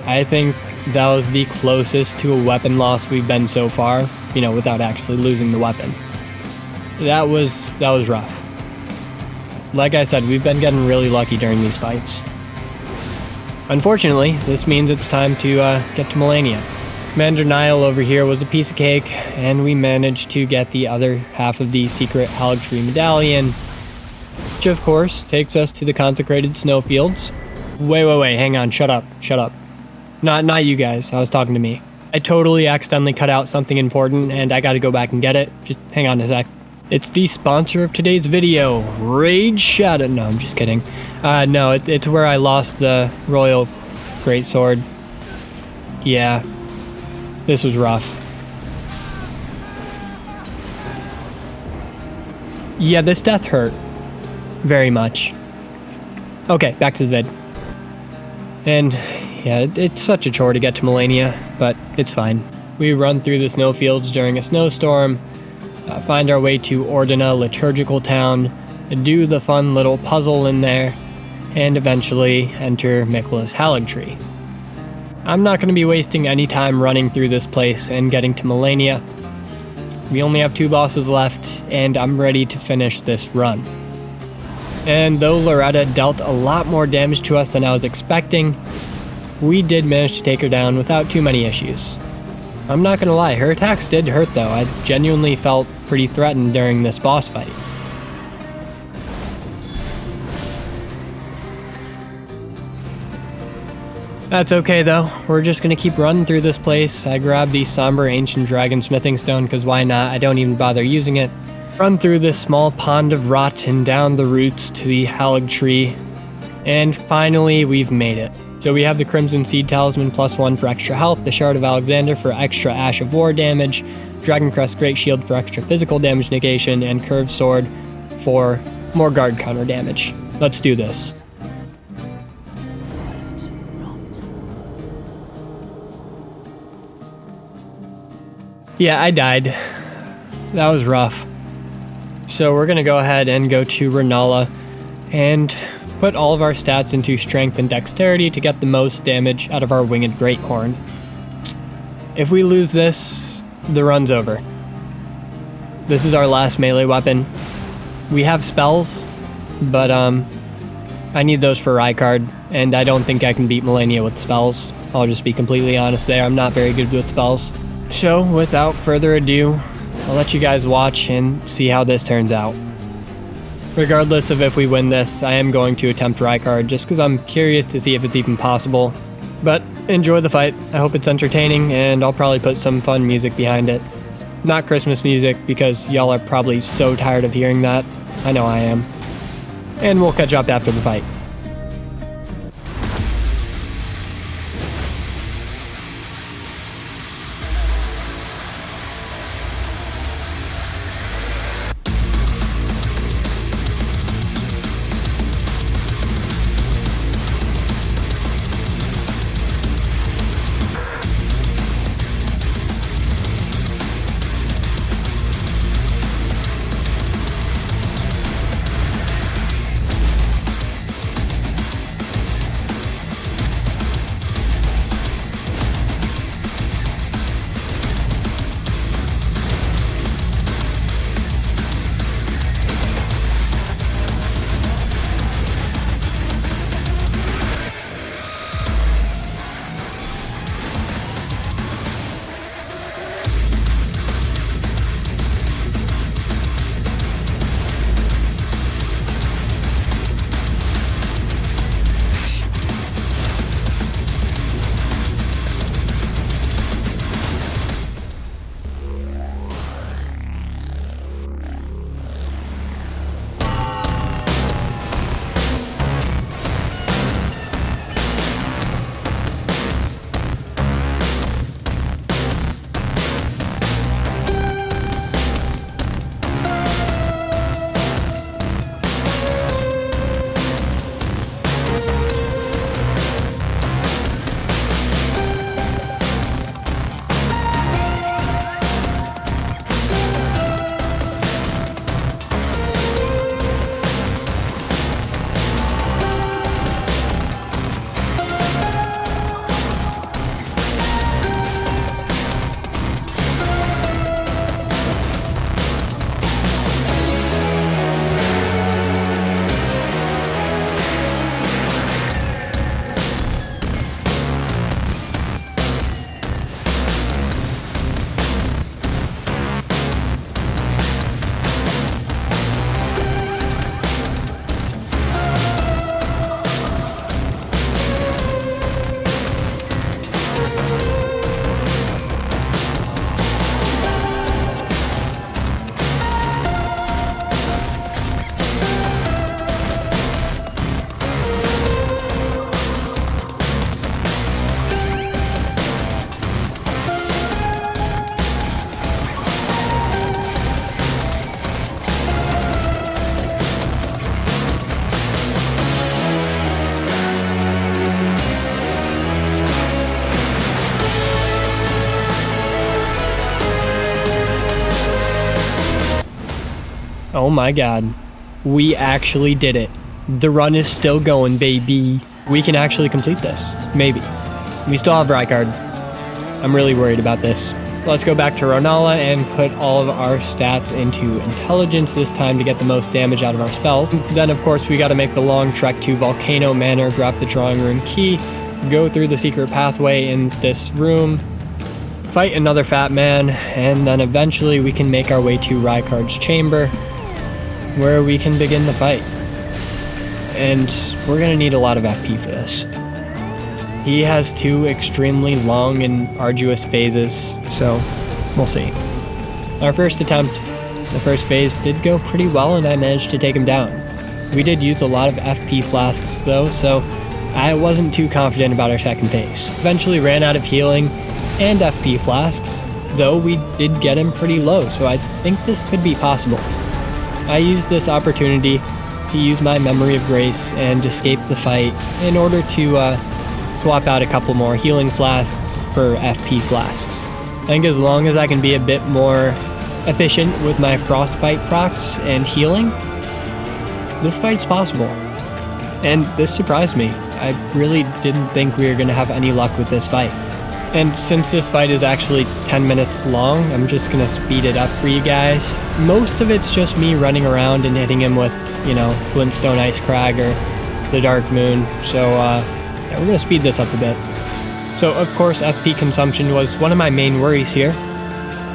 I think that was the closest to a weapon loss we've been so far, you know, without actually losing the weapon. That was rough. Like I said, we've been getting really lucky during these fights. Unfortunately, this means it's time to get to Malenia. Commander Nile over here was a piece of cake, and we managed to get the other half of the secret Haligtree medallion, which of course takes us to the consecrated snowfields. Wait, hang on, shut up. Not you guys, I was talking to me. I totally accidentally cut out something important, and I gotta go back and get it. Just hang on a sec. It's the sponsor of today's video, Rage Shadow. No, I'm just kidding. No, it's where I lost the Royal Greatsword. Yeah, this was rough. Yeah, this death hurt very much. Okay, back to the vid. And yeah, it's such a chore to get to Malenia, but it's fine. We run through the snowfields during a snowstorm, find our way to Ordina Liturgical Town, do the fun little puzzle in there, and eventually enter Miquella's Haligtree. I'm not going to be wasting any time running through this place and getting to Malenia. We only have 2 bosses left, and I'm ready to finish this run. And though Loretta dealt a lot more damage to us than I was expecting, we did manage to take her down without too many issues. I'm not gonna lie, her attacks did hurt though. I genuinely felt pretty threatened during this boss fight. That's okay though, we're just gonna keep running through this place. I grabbed the Somber Ancient Dragon Smithing Stone, because why not, I don't even bother using it. Run through this small pond of rot and down the roots to the Haligtree, and finally we've made it. So we have the Crimson Seed Talisman +1 for extra health, the Shard of Alexander for extra Ash of War damage, Dragon Crest Great Shield for extra physical damage negation, and Curved Sword for more guard counter damage. Let's do this. Yeah, I died. That was rough. So we're gonna go ahead and go to Renala and put all of our stats into strength and dexterity to get the most damage out of our winged Greathorn. If we lose this, the run's over. This is our last melee weapon. We have spells, but I need those for Rykard, and I don't think I can beat Malenia with spells. I'll just be completely honest there, I'm not very good with spells. So without further ado, I'll let you guys watch and see how this turns out. Regardless of if we win this, I am going to attempt Rykard just because I'm curious to see if it's even possible. But enjoy the fight, I hope it's entertaining, and I'll probably put some fun music behind it. Not Christmas music, because y'all are probably so tired of hearing that. I know I am. And we'll catch up after the fight. Oh my god. We actually did it. The run is still going, baby. We can actually complete this. Maybe. We still have Rykard. I'm really worried about this. Let's go back to Ronala and put all of our stats into intelligence this time to get the most damage out of our spells. Then of course we gotta make the long trek to Volcano Manor, grab the drawing room key, go through the secret pathway in this room, fight another fat man, and then eventually we can make our way to Rykard's chamber, where we can begin the fight. And we're gonna need a lot of FP for this. He has 2 extremely long and arduous phases, so we'll see. Our first attempt, the first phase, did go pretty well and I managed to take him down. We did use a lot of FP flasks though, so I wasn't too confident about our second phase. Eventually ran out of healing and FP flasks, though we did get him pretty low, so I think this could be possible. I used this opportunity to use my Memory of Grace and escape the fight in order to swap out a couple more healing flasks for FP flasks. I think as long as I can be a bit more efficient with my frostbite procs and healing, this fight's possible. And this surprised me. I really didn't think we were going to have any luck with this fight. And since this fight is actually 10 minutes long, I'm just going to speed it up for you guys. Most of it's just me running around and hitting him with, you know, Glintstone Ice Crag or the Dark Moon. So, yeah, we're going to speed this up a bit. So, of course, FP consumption was one of my main worries here.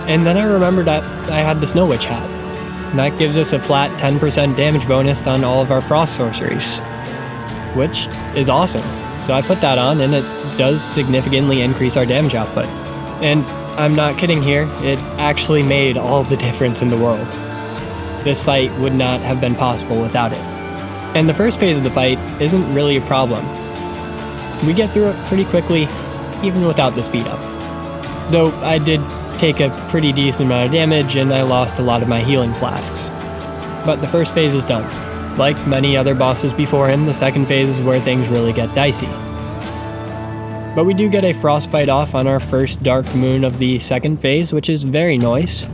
And then I remembered that I had the Snow Witch hat. And that gives us a flat 10% damage bonus on all of our Frost sorceries, which is awesome. So I put that on, and it does significantly increase our damage output. And I'm not kidding here, it actually made all the difference in the world. This fight would not have been possible without it. And the first phase of the fight isn't really a problem. We get through it pretty quickly, even without the speed up. Though I did take a pretty decent amount of damage and I lost a lot of my healing flasks. But the first phase is done. Like many other bosses before him, the second phase is where things really get dicey. But we do get a frostbite off on our first Dark Moon of the second phase, which is very nice.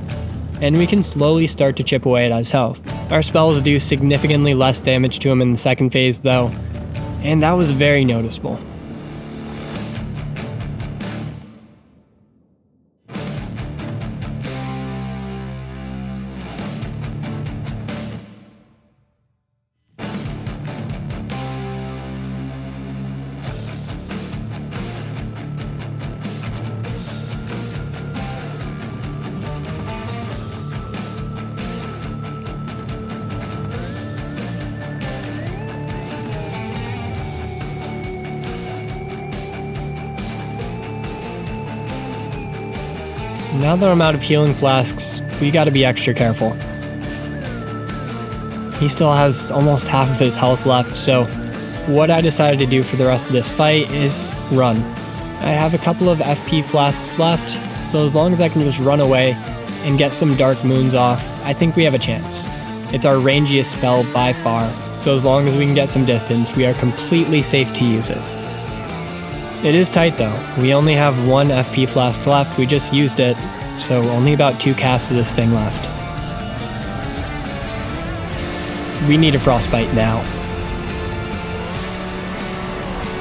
And we can slowly start to chip away at his health. Our spells do significantly less damage to him in the second phase though, and that was very noticeable. Now that I'm out of healing flasks, we gotta be extra careful. He still has almost half of his health left, so what I decided to do for the rest of this fight is run. I have a couple of FP flasks left, so as long as I can just run away and get some Dark Moons off, I think we have a chance. It's our rangiest spell by far, so as long as we can get some distance, we are completely safe to use it. It is tight though. We only have 1 FP flask left, we just used it, so only about 2 casts of this thing left. We need a frostbite now.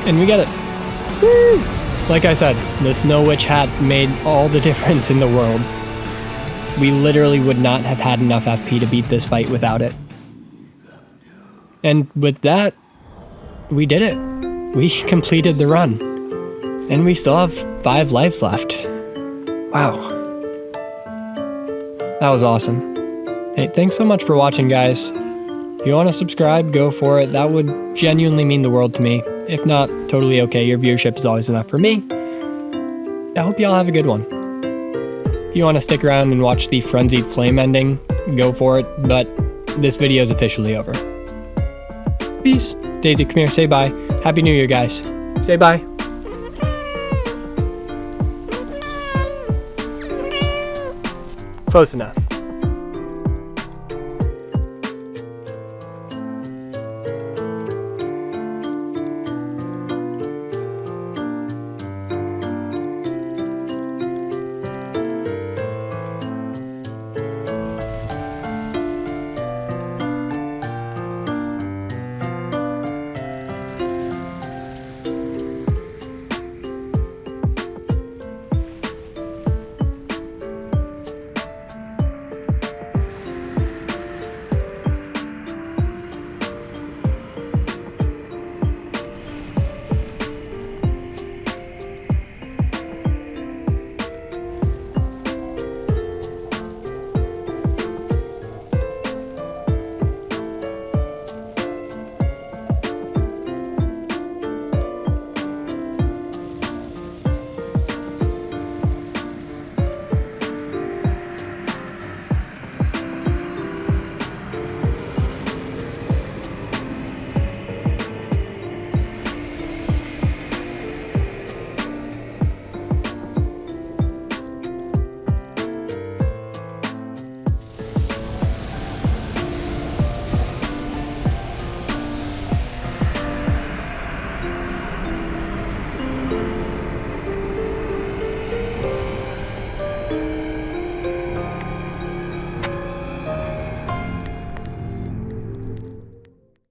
And we get it. Woo! Like I said, the Snow Witch hat made all the difference in the world. We literally would not have had enough FP to beat this fight without it. And with that, we did it. We completed the run. And we still have 5 lives left. Wow. That was awesome. Hey, thanks so much for watching, guys. If you want to subscribe, go for it. That would genuinely mean the world to me. If not, totally okay. Your viewership is always enough for me. I hope y'all have a good one. If you want to stick around and watch the Frenzied Flame ending, go for it. But this video is officially over. Peace. Daisy, come here. Say bye. Happy New Year, guys. Say bye. Close enough.